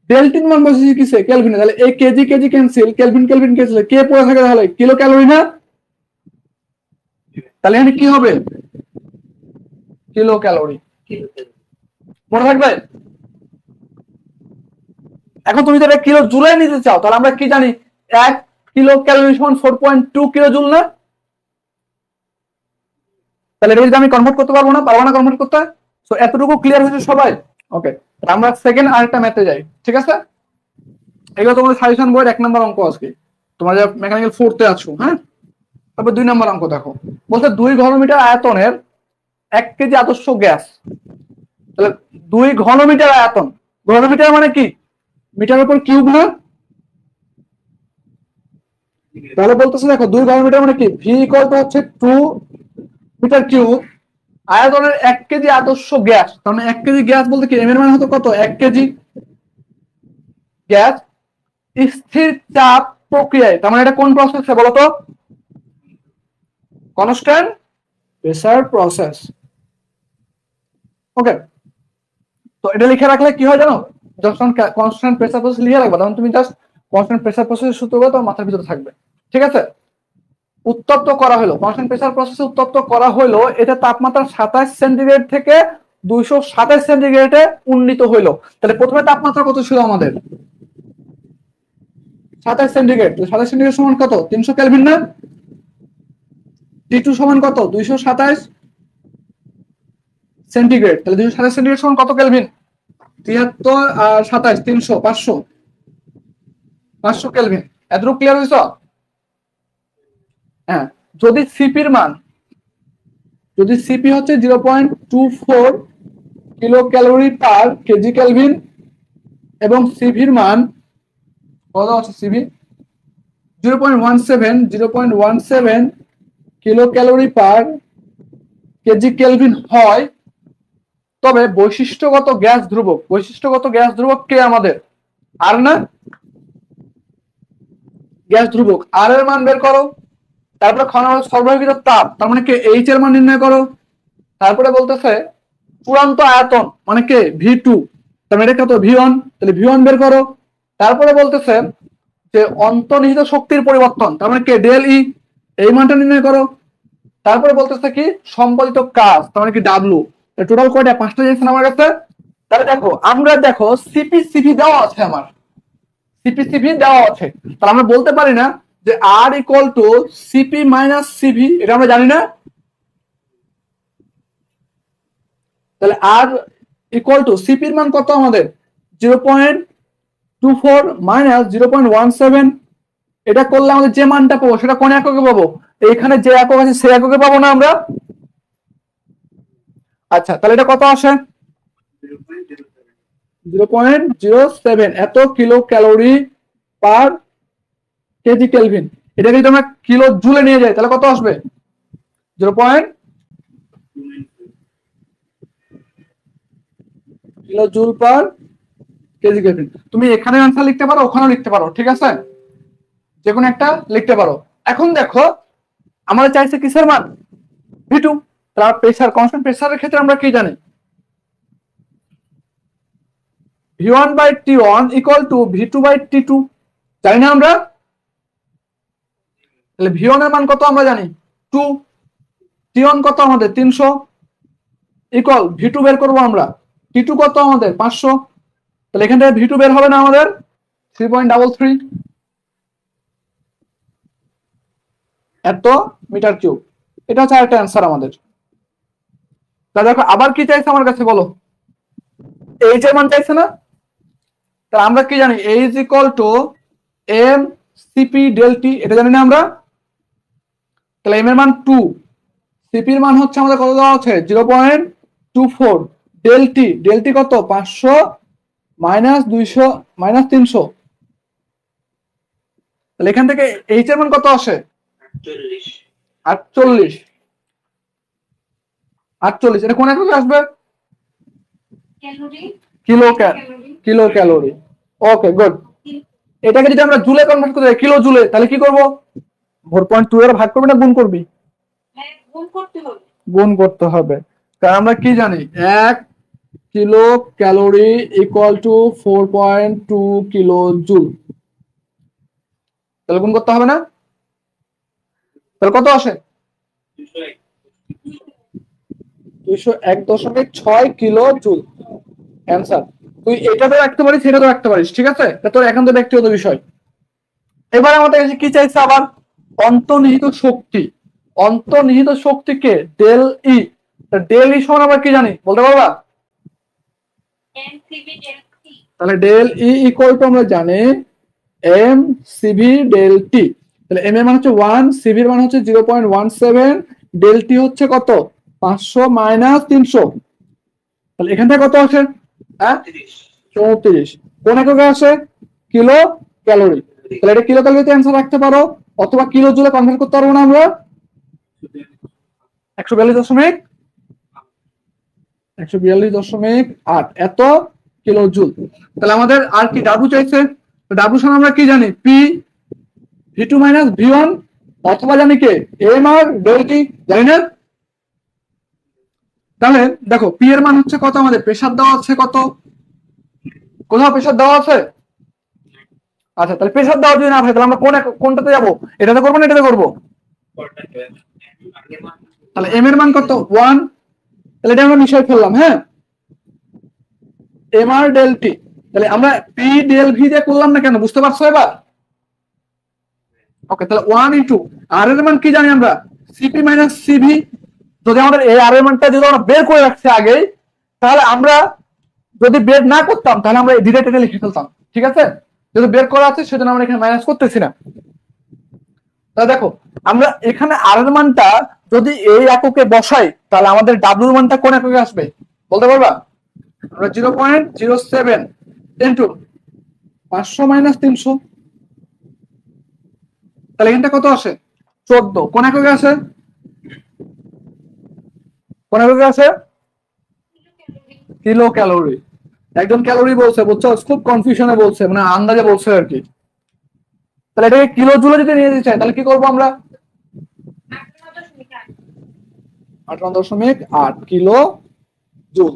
ডেল্টিন মান বসেছি কিসে? কেলভিনে। তাহলে এই KG KG cancel, Kelvin Kelvin cancel, কে পড়ে থাকে তাহলে? কিলো ক্যালোরি না? তাহলে এখানে কি হবে? Kilo calorie. মনে থাকবে? এখন তুমি যদি কিলো জুলে নিতে চাও তাহলে আমরা কি জানি? 1 কিলো ক্যালোরি সমান 4.2 কিলো জুল না? তাহলে এটা যদি আমি কনভার্ট করতে পারবো না, পারবো না কনভার্ট করতে। সো এতটুকু ক্লিয়ার হয়েছে সবাই? ওকে, আমরা সেকেন্ড আরেকটা ম্যাথে যাই। ঠিক আছে, এগুলো তোমাদের সাজেশন বইয়ের 1 নম্বর অঙ্ক আজকে, তোমরা যা মেকানিক্যাল 4তে আছো। হ্যাঁ, তারপর 2 নম্বর অঙ্ক দেখো, বলছে 2 ঘনমিটার আয়তনের 1 কেজি আদর্শ গ্যাস। তাহলে 2 ঘনমিটার আয়তন, ঘনমিটার মানে কি? মিটার উপর কিউব না? তাহলে বলতেছে দেখো 2 ঘনমিটার মানে কি? ভি ইকুয়াল টু হচ্ছে 2 মিটার কিউব। আয়তনের 1 কেজি আদর্শ গ্যাস, তার মানে 1 কেজি গ্যাস বলতে কি? এম এর মান হতো কত? 1 কেজি গ্যাস স্থির চাপ প্রক্রিয়ায়। তার মানে এটা কোন প্রসেসে বলো তো? Constant pressure process. ওকে, তো এটা লিখে রাখলে কি হয় জানো? যখন কনস্ট্যান্ট প্রেসার প্রসেস লিখে রাখবা তখন তুমি জাস্ট কনস্ট্যান্ট প্রেসার প্রসেসের সূত্রগুলো তোমার মাথার ভিতরে থাকবে। ঠিক আছে, উত্তপ্ত করা হলো, কনস্ট্যান্ট প্রেসার প্রসেসে উত্তপ্ত করা হলো, এটা তাপমাত্রা 27 সেন্টিগ্রেড থেকে 227 সেন্টিগ্রেডে উন্নীত হইলো। তাহলে প্রথমে তাপমাত্রা কত ছিল আমাদের? 27 সেন্টিগ্রেড। 27 সেন্টিগ্রেড সমান কত? 300 কেলভিন না? T2 সমান কত? 227 সেন্টিগ্রেড। তাহলে 227 সেন্টিগ্রেড সমান কত কেলভিন? 73 আর 27 300 500 কেলভিন। এতটুকু ক্লিয়ার হয়েছ? হ্যাঁ, যদি সিপির মান, যদি সিপি হচ্ছে 0.24 kilo calorie per KG kelvin এবং সিভির মান কত আছে CV 0.17 kilo calorie per KG kelvin হয়, তবে বৈশিষ্ট্যগত গ্যাস ধ্রুবক কে আমাদের আর না গ্যাস ধ্রুবক আর এর মান বের করো। তারপরে সরবরাহকৃত তাপ তার মানে কে এইচ এর মান নির্ণয় করো। তারপরে বলতেছে চূড়ান্ত আয়তন মানে কে V2, তার মানে এটা কত V1, তাহলে V1 বের করো। তারপরে বলতেছে যে অন্তর্নিহিত শক্তির পরিবর্তন তার মানে কে ডেল ই, এই মানটা নির্ণয় করো। তারপরে বলতেছে কি সম্পাদিত কাজ তার মানে কি ডাব্লু। টোটাল কয়টা 5টা জিনিস আমার কাছে। তাহলে দেখো সিপি দেওয়া আছে, আমার সিপি দেওয়া আছে, তাহলে আমরা বলতে পারি না যে R equal to CP minus CV, এটা আমরা জানি না। তাহলে আর ইকুয়াল টু সিপির মান কত আমাদের 0.24 মাইনাস 0.17, এটা করলে আমাদের যে মানটা পাবো সেটা কোন এককে পাবো, এখানে যে একক আছে সেই এককে পাবো না আমরা। আচ্ছা তাহলে এটা কত আসে 0.07 এত kilo calorie per KG kelvin. এটা যদি আমরা কিলো জুলে নিয়ে যাই তাহলে কত আসবে 0. Kilo joule per KG kelvin. তুমি এখানে আনসার লিখতে পারো, ওখানেও লিখতে পারো, ঠিক আছে, যে কোনো একটা লিখতে পারো। এখন দেখো আমাদের চাইছে কিসের মান V2, তার প্রেসার কনস্ট্যান্ট প্রেসারের ক্ষেত্রে আমরা কি জানি V1/T1 ইকুয়াল টু V2/T2, জানি না আমরা। তাহলে V1 এর মান কত আমরা জানি 2, T1 কত আমাদের 300 ইকুয়াল V2 বের করবো আমরা, T2 কত আমাদের 500, তাহলে এখান থেকে V2 বের হবে না আমাদের 3.33 এত মিটার কিউব। এটা হচ্ছে আরেকটা অ্যান্সার আমাদের। তা দেখো আবার কি চাইছে আমার কাছে বলো, এইচ এর মান চাইছে না। তাহলে আমরা কি জানি H equal to M CP del T, এটা জানি না আমরা। তাহলে এম এর মান 2, সিপির মান হচ্ছে আমাদের কত দেওয়া আছে 0.24, ডেল টি কত 500 মাইনাস 200 মাইনাস 300, তাহলে এখান থেকে এইচ এর মান কত আসে 48, এটা কোন এককে আসবে কিলো ক্যালোরি। Okay good. এটাকে যদি আমরা জুলে কনভার্ট করতে কিলো জুলে তাহলে কি করব 4.2 এর ভাগ করবি না গুণ করবি, গুণ করতে হবে। কারণ আমরা কি জানি 1 kilo calorie equal to 4.2 kilo joule, তাহলে গুণ করতে হবে না। তাহলে কত আসে 201.6 কিলো জুল অ্যান্সার। তুই এটাতে রাখতে পারিস, সেটাতে রাখতে পারিস, ঠিক আছে, এটা তোর একান্ত ব্যক্তিগত বিষয়। এবার আমাদের কাছে কি চাইছে আবার অন্তর্নিহিত শক্তিকে ডেল ই, ডেল ই সমান আবার কি জানি বলতে পারবা, তাহলে ডেল ই ইকুয়াল টু আমরা জানি এম সিভি ডেল টি। তাহলে এম এর মান হচ্ছে 1, সিভি এর মান হচ্ছে 0.17, ডেল টি হচ্ছে কত 500 মাইনাস 300, তাহলে এখান থেকে কত আসে 34, কোন এককে আসে কিলো ক্যালোরি। তাহলে এটা কিলো ক্যালোরিতে অ্যান্সার রাখতে পারো, অথবা কিলো জুলে কনভার্ট করতে পারবো না আমরা 142.8 এত কিলো জুল। তাহলে আমাদের আর কি ডাব্লু চাইছে, ডাব্লু সমান আমরা কি জানি পি V2 মাইনাস V1, অথবা জানি কে এম আর ডেল টি, জানি না। তাহলে দেখো পি এর মান হচ্ছে কত, আমাদের প্রেসার দেওয়া আছে কত, কোথাও প্রেসার দেওয়া আছে। আচ্ছা তাহলে প্রেসার দেওয়া যদি না থাকে তাহলে আমরা কোনটাতে যাবো, এটাতে করবো না এটাতে করবো। তাহলে এম এর মান কত 1, তাহলে এটা আমরা মিশাই ফেললাম, হ্যাঁ এম আর ডেল টি। তাহলে আমরা পি ডেল ভি দিয়ে করলাম না কেন বুঝতে পারছো এবার। ওকে তাহলে 1 ইনটু আর এর মান কি জানি আমরা সিপি মাইনাস সিভি। যদি আমাদের এই আর এর মানটা যদি আমরা বের করে রাখছি আগে, তাহলে আমরা যদি বের না করতাম তাহলে আমরা ডিরেক্ট এটা লিখে ফেলতাম, ঠিক আছে, যদি বের করা আছে সেজন্য আমরা এখানে মাইনাস করতেছি না। তাহলে দেখো আমরা এখানে আর এর মানটা যদি এই এককে বসাই তাহলে আমাদের ডাব্লিউ মানটা কোন এককে আসবে বলতে পারবা। আমরা 0.07 ইনটু 500 মাইনাস 300, তাহলে এখানটা কত আসে 14। কোন এককে আসে, কোন এককে আসে কিলো ক্যালোরি। একজন ক্যালোরি বলছে, বুঝছো, খুব কনফিউশনে বলছে, মানে আন্দাজে বলছে আর কি। তাহলে এটাকে কিলো জুলে যদি নিয়ে যেতে চাই তাহলে কি করবো আমরা, 58.8 কিলো জুল।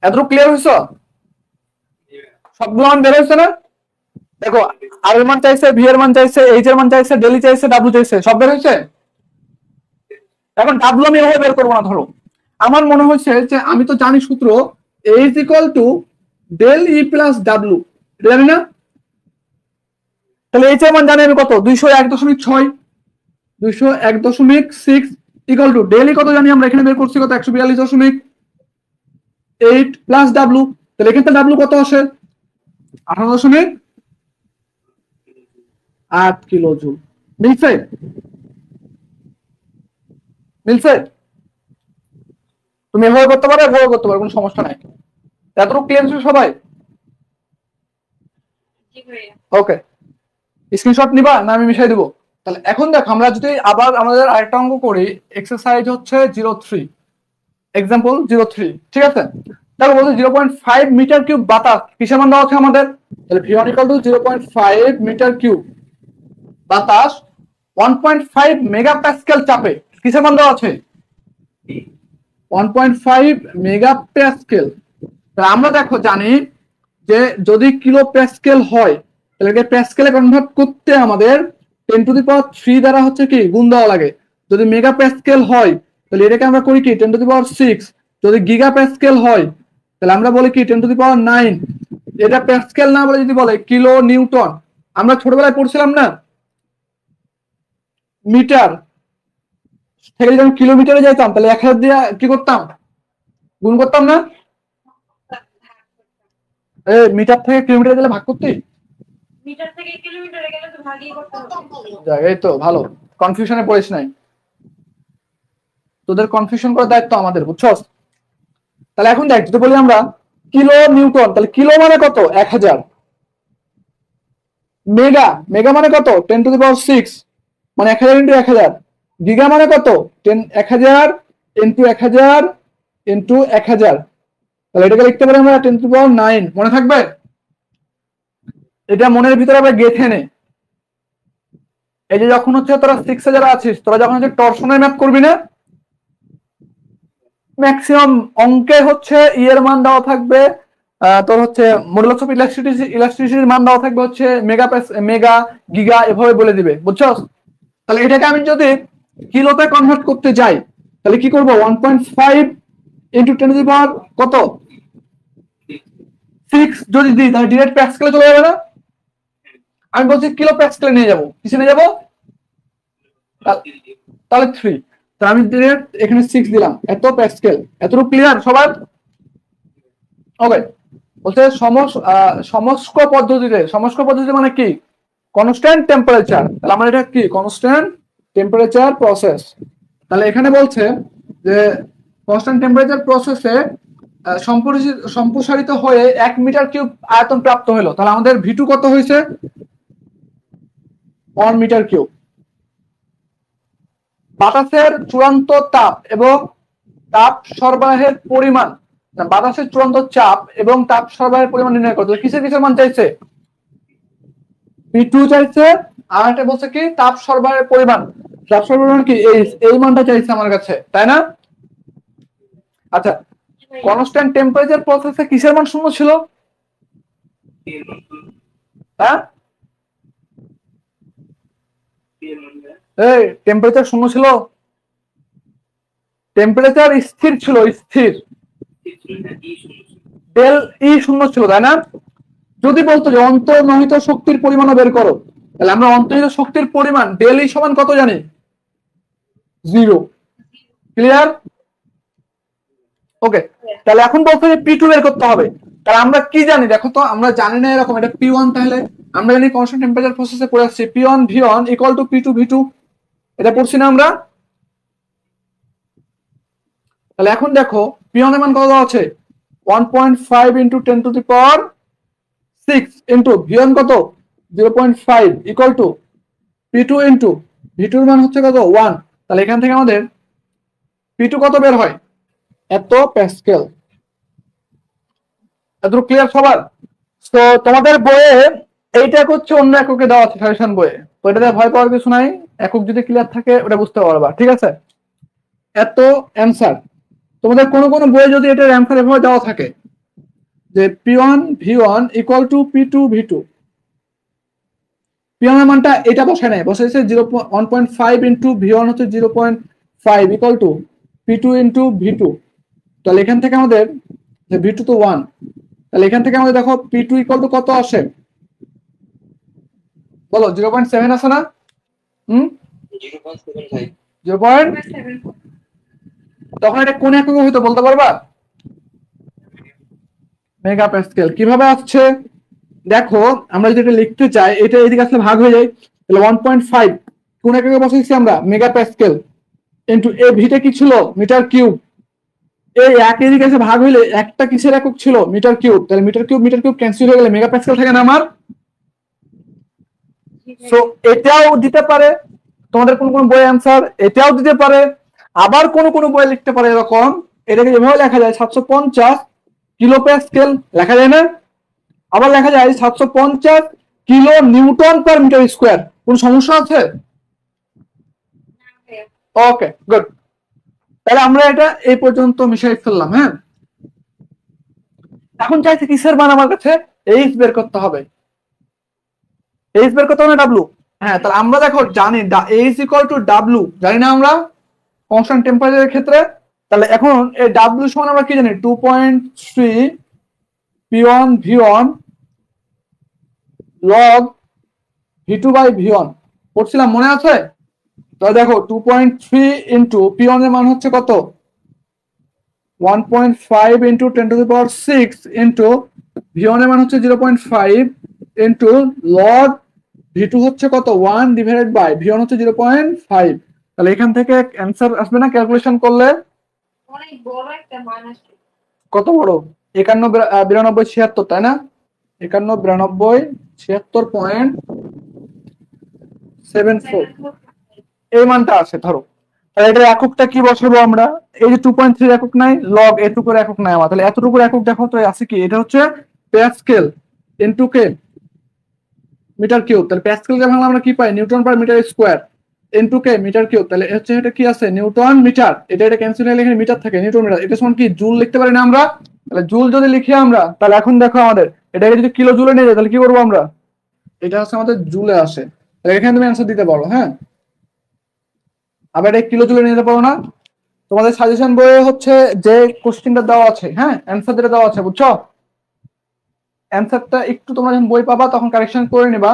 এতটুকু ক্লিয়ার হয়েছে? সবগুলো মান বের হয়েছে না? দেখো, আর এর মান চাইছে, ভি এর মান চাইছে, এইচ এর মান চাইছে, ডেলি চাইছে, ডাব্লিউ চাইছে, সব বের হয়েছে। এখন ডাব্লিউ আমি এভাবে বের করবো না। ধরো আমার মনে হচ্ছে যে আমি তো জানি সূত্র H equal to del E plus W, এটা জানি না? তাহলে এইচ এর মান জানি আমি কত, 201.6, 201.6 ইকুয়াল টু ডেলি কত জানি আমরা, এখানে বের করছি কত, 142.8 প্লাস ডাব্লিউ। তাহলে এখানে ডাব্লিউ কত আসে, 18.8 কিলো জুল। মিলছে? মিলছে? তুমি এভাবে করতে পারো, এভাবে করতে পারো, কোনো সমস্যা নাই। এতটুকু ক্লিয়ার হচ্ছে সবাই? ওকে, স্ক্রিনশট নিবা না আমি মিশাই দিব? তাহলে এখন দেখো আমরা যদি আবার আমাদের আরেকটা অঙ্ক করি, এক্সারসাইজ হচ্ছে 03, এক্সাম্পল 03, ঠিক আছে? তাহলে বলছে 0.5 মিটার কিউব বাতাস কিসের মান দেওয়া আছে আমাদের, তাহলে V1 = 0.5 মিটার কিউব বাতাস 1.5 মেগাপ্যাসকেল চাপে কিসের মান দেওয়া আছে, 1.5 মেগাপ্যাসকেল। তাহলে আমরা দেখো জানি যে যদি কিলো প্যাসকেল হয় তাহলে এটাকে প্যাসকেলে কনভার্ট করতে আমাদের 10⁻³ দ্বারা হচ্ছে কি গুণ দেওয়া লাগে। যদি মেগা প্যাসকেল হয় তাহলে এটাকে আমরা করি কি 10⁻⁶। যদি গিগা প্যাসকেল হয় তাহলে আমরা বলি কি 10⁹। এটা প্যাসকেল না বলে যদি বলে কিলো নিউটন, আমরা ছোটবেলায় পড়ছিলাম না মিটার থেকে যদি আমি কিলোমিটারে যাইতাম তাহলে 1000 দিয়ে কি করতাম, গুণ করতাম না? মিটার থেকে কিলোমিটারে গেলে ভাগ করতে, মিটার থেকে কিলোমিটারে গেলে তো ভাগই করতে হবে। এই তো ভালো, কনফিউশনে পড়িস নাই, তোদের কনফিউশন করার দায়িত্ব আমাদের, বুঝছস? তাহলে এখন দেখ যদি বলি আমরা কিলো নিউটন, তাহলে কিলো মানে কত 1000, মেগা মেগা মানে কত 10⁶, মানে 1000 ইন্টু 1000, গিগা মানে কত 1000 ইন্টু 1000 ইন্টু 1000, তাহলে এটাকে লিখতে পারি আমরা 10⁹। মনে থাকবে? এটা মনের ভিতরে আমরা গেঁথে নে। এই যে যখন হচ্ছে তোরা 6 এ যারা আছিস, তোরা যখন হচ্ছে টরশনের ম্যাথ করবি না, ম্যাক্সিমাম অঙ্কে হচ্ছে ই এর মান দেওয়া থাকবে, তোর হচ্ছে মডুলাস অফ ইলাস্ট্রিসিটির মান দেওয়া থাকবে হচ্ছে মেগা গিগা এভাবে বলে দিবে, বুঝছস? তাহলে এটাকে আমি যদি কিলোতে কনভার্ট করতে যাই তাহলে কি করব, 1.5 ইন্টু 10⁻, কত 6 যদি দিই তাহলে ডিরেক্ট প্যাসকেলে চলে যাবে না? আমি বলছি কিলো প্যাসকেলে নিয়ে যাবো, কিসে নিয়ে যাবো, তাহলে 3, তাহলে আমি ডিরেক্ট এখানে 6 দিলাম, এত প্যাসকেল। এতটুকু ক্লিয়ার সবার? ওকে, বলতে সমস্ক পদ্ধতিতে মানে কি, কনস্ট্যান্ট টেম্পারেচার। তাহলে আমার এটা কি কনস্ট্যান্ট টেম্পারেচার প্রসেস। তাহলে এখানে বলছে যে কনস্ট্যান্ট টেম্পারেচার প্রসেসে সম্প্রসারিত হয়ে 1 মিটার কিউব আয়তন প্রাপ্ত হলো। তাহলে আমাদের V2 কত হয়েছে, 1 মিটার কিউব। বাতাসের চূড়ান্ত তাপ এবং তাপ সরবরাহের পরিমাণ, বাতাসের চূড়ান্ত চাপ এবং তাপ সরবরাহের পরিমাণ নির্ণয় করতে কিসের মান চাইছে, P2 চাইছে, আর একটা বলছে কি তাপ সরবরাহের পরিমাণ। তাপ সরবরাহ কি এই মানটা চাইছে আমার কাছে, তাই না? আচ্ছা, কনস্ট্যান্ট টেম্পারেচার প্রসেসে কিসের মান শূন্য ছিল, হ্যাঁ এই টেম্পারেচার শূন্য ছিল, টেম্পারেচার স্থির ছিল, স্থির, ডেল ই শূন্য ছিল, তাই না? যদি বলতো যে অন্তর্নিহিত শক্তির পরিমাণ বের করো, তাহলে আমরা অন্তর্নিহিত শক্তির পরিমাণ ডেল ই সমান কত জানি, 0। ক্লিয়ার? ওকে, তাহলে এখন বলতে যে P2 বের করতে হবে। তাহলে আমরা কি জানি দেখো তো, আমরা জানি না এরকম, এটা P1, তাহলে আমরা জানি কনস্ট্যান্ট টেম্পারেচার প্রসেসে পড়ে আসছি P1 V1 equal to P2 V2, এটা পড়ছি না আমরা? তাহলে এখন দেখো P1 এর মান কত দেওয়া আছে, 1.5 ইন্টু 10⁶ ইন্টু V1 কত 0.5 equal to P2 into V2 এর মান হচ্ছে কত 1, তাহলে এখান থেকে আমাদের P2 কত বের হয় এত প্যাসকেল। এত ক্লিয়ার সবার? তো তোমাদের বইয়ে এইটা হচ্ছে অন্য এককে দেওয়া আছে সাজেশন বইয়ে, তো এটাতে ভয় পাওয়ার কিছু নাই, একক যদি ক্লিয়ার থাকে ওটা বুঝতে পারবা, ঠিক আছে? এত অ্যান্সার তোমাদের কোন কোন বইয়ে যদি এটার অ্যান্সার এভাবে দেওয়া থাকে যে P1 V1 equal to P2 V2, P1 এর মানটা এটা বসায় নাই, বসাইছে 1.5 ইন্টু V1 হচ্ছে 0.5 equal to P2 into V2, তাহলে এখান থেকে আমাদের যে V2 তো 1, তাহলে এখান থেকে আমাদের দেখো P2 ইকুয়াল টু কত আসে বলো? 0.7 আছে না? 0.7, তখন এটা কোন এককে হইতো বলতে পারবা? Mega Pascal. কিভাবে আসছে দেখো, আমরা যদি এটা লিখতে চাই, এটা এদিকে আসলে ভাগ হয়ে যায়, তাহলে 1.5 কোন এককে বসাইছি আমরা? মেগা প্যাসকেল ইনটু এ ভিটা কি ছিল? Metre cube. এই এক এদিকে এসে ভাগ হইলে একটা কিসের একক ছিল? Metre cube. তাহলে মিটার কিউব ক্যান্সেল হয়ে গেলে মেগা প্যাসকেল থাকে না আমার? সো এটাও দিতে পারে তোমাদের কোন কোন বই অ্যান্সার, এটাও দিতে পারে, আবার কোন কোন বই লিখতে পারে এরকম, এটাকে এভাবে লেখা যায় 750 কিলো প্যাসকেল লেখা যায় না? আবার লেখা যায় 750 kilo newton per metre square. কোন সমস্যা আছে? ওকে গুড, তাহলে আমরা এটা এই পর্যন্ত মিশাই ফেললাম। হ্যাঁ, এখন চাইছে কিসের মান আমার কাছে? এইচ বের করতে হবে। এইচ বের করতে হবে ডাব্লু। হ্যাঁ, তাহলে আমরা দেখো জানি এইচ ইকুয়াল টু ডাব্লু, জানি না আমরা কনস্ট্যান্ট টেম্পারেচারের ক্ষেত্রে? তাহলে এখন এই ডাব্লু সমান আমরা কি জানি? 2.3 P1 V1 log V2 by V1 পড়ছিলাম, মনে আছে? তাহলে দেখো 2.3 ইন্টু P1 এর মান হচ্ছে কত? 1.5 into 10 two the power 6 into V1 এর মান হচ্ছে 0.5 ইন্টু লগ V2 হচ্ছে কত? 1 ডিভাইডেড বাই V1 হচ্ছে 0.5। তাহলে এখান থেকে অ্যান্সার আসবে না ক্যালকুলেশন করলে? অনেক বড় একটা মান আসছে। কত বড়? 51 92 76, তাই না? 51 92 76.74 এই মানটা আছে ধরো। তাহলে এটার এককটা কি বসাবো আমরা? এই যে 2.3 একক নাই, লগ এটুকুর একক নাই আমার, তাহলে এতটুকুর একক দেখো তো আছে কি? এটা হচ্ছে pascal into K metre cube. তাহলে প্যাসকেলকে ভাঙলে আমরা কি পাই? Newton per metre square into K metre cube. তাহলে হচ্ছে এটা কি আছে? Newton metre. এটা ক্যান্সেল হয়ে এখানে মিটার থাকে, নিউটন মিটার। এটা সমান কি? জুল লিখতে পারি না আমরা? তাহলে জুল যদি লিখি আমরা, তাহলে এখন দেখো আমাদের এটাকে যদি কিলো জুলে নিয়ে যাই তাহলে কি করবো আমরা? এটা হচ্ছে আমাদের জুলে আসে, তাহলে এখানে তুমি অ্যান্সার দিতে পারো। হ্যাঁ, আবার এটা কিলো জুলে নিয়ে যেতে পারো না? তোমাদের সাজেশন বইয়ে হচ্ছে যে কোশ্চেনটা দেওয়া আছে, হ্যাঁ অ্যান্সার যেটা দেওয়া আছে, বুঝছো? অ্যান্সারটা একটু তোমরা যখন বই পাবা তখন কারেকশন করে নিবা।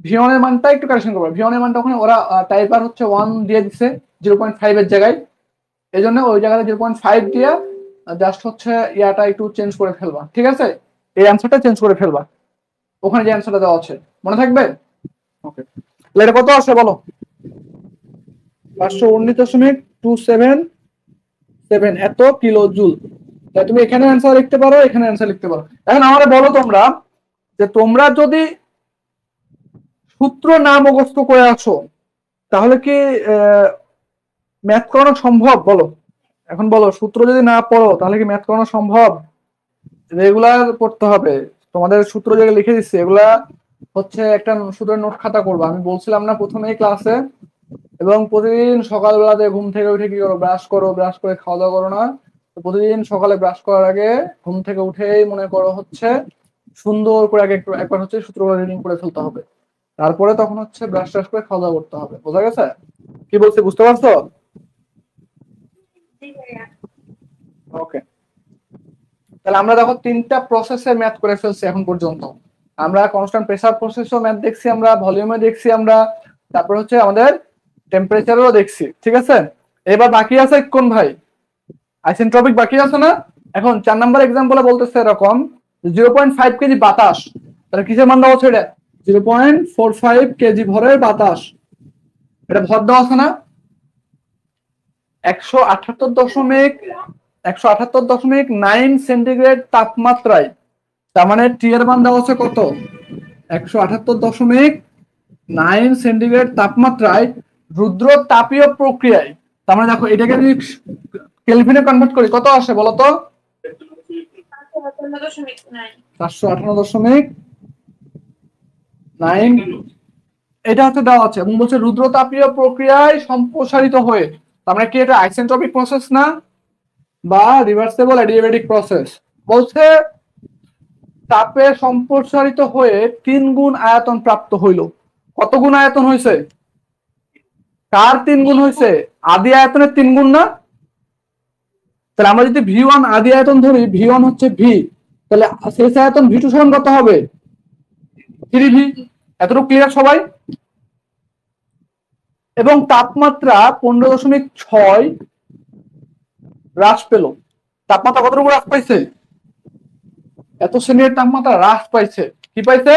V1 এর মানটা একটু কারেকশন করবে। V1 এর মানটা ওখানে ওরা টাইপার হচ্ছে 1 দিয়ে দিচ্ছে 0.5 এর জায়গায়, এই জন্য ওই জায়গায় 0.5 দিয়ে জাস্ট হচ্ছে ইয়াটা একটু চেঞ্জ করে ফেলবা, ঠিক আছে? এই অ্যান্সারটা চেঞ্জ করে ফেলবা, ওখানে যে অ্যান্সারটা দেওয়া আছে মনে থাকবে। ওকে, তাহলে এটা কত আসে বলো? 519.277 এত কিলো জুল। তাই তুমি এখানে অ্যান্সার লিখতে পারো, এখানে অ্যান্সার লিখতে পারো। এখন আমারে বলো তোমরা যে তোমরা যদি সূত্র না মুখস্থ করে আসো তাহলে কি ম্যাথ করানো সম্ভব? বলো এখন, বলো সূত্র যদি না পড়ো তাহলে কি ম্যাথ করানো সম্ভব? রেগুলার পড়তে হবে। তোমাদের সূত্র যেগুলো লিখে দিচ্ছি এগুলা হচ্ছে একটা সূত্রের নোট খাতা করবো, আমি বলছিলাম না প্রথমেই ক্লাসে? এবং প্রতিদিন সকালবেলাতে ঘুম থেকে উঠে কি করো? ব্রাশ করো, ব্রাশ করে খাওয়া দাওয়া করো না? তো প্রতিদিন সকালে ব্রাশ করার আগে ঘুম থেকে উঠেই মনে করো হচ্ছে সুন্দর করে আগে একবার হচ্ছে সূত্রগুলো রিডিং করে ফেলতে হবে, তারপরে তখন হচ্ছে ব্রাশ ট্রাশ করে খাওয়া দাওয়া করতে হবে। বোঝা গেছে কি বলছি? বুঝতে পারছো? ওকে, তাহলে আমরা দেখো 3টা প্রসেসে ম্যাথ করে ফেলছি এখন পর্যন্ত। আমরা কনস্ট্যান্ট প্রেসার প্রসেসও ম্যাথ দেখছি, আমরা ভলিউমে দেখছি আমরা, তারপর হচ্ছে আমাদের টেম্পারেচারও দেখছি, ঠিক আছে? এবার বাকি আছে কোন ভাই? আইসেন্ট্রপিক বাকি আছে না? এখন 4 নাম্বার এক্সাম্পলে বলতেছে এরকম 0.5 কেজি বাতাস, তাহলে কিসের মান দেওয়া হচ্ছে? এটা 0.45 কেজি ভরের বাতাস, এটা ভর দেওয়া আছে না? 178.9 সেন্টিগ্রেড তাপমাত্রায়, তার মানে টি এর মান দেওয়া হচ্ছে কত? 178.9 সেন্টিগ্রেড তাপমাত্রায় রুদ্র তাপীয় প্রক্রিয়ায়, তার মানে দেখো এটাকে যদি কেলভিনে কনভার্ট করি কত আসে বলো তো? 458.9। এটা হচ্ছে দেওয়া আছে এবং বলছে রুদ্র তাপীয় প্রক্রিয়ায় সম্প্রসারিত হয়ে, তার মানে কি এটা আইসেন্ট্রপিক প্রসেস না বা রিভার্সিবল অ্যাডিয়াবেটিক প্রসেস? বলছে তাপে সম্প্রসারিত হয়ে 3 গুণ আয়তন প্রাপ্ত হইল। কত গুণ আয়তন হয়েছে? কার 3 গুণ হয়েছে? আদি আয়তনের 3 গুণ না? তাহলে আমরা যদি V1 আদি আয়তন ধরি, V1 হচ্ছে ভি, তাহলে শেষ আয়তন V2 সমান কত হবে? 3V। এতটুকু ক্লিয়ার সবাই? এবং তাপমাত্রা 15.6 হ্রাস পেল। তাপমাত্রা কতটুকু হ্রাস পাইছে? এত শ্রেণীর তাপমাত্রা হ্রাস পাইছে। কি পাইছে?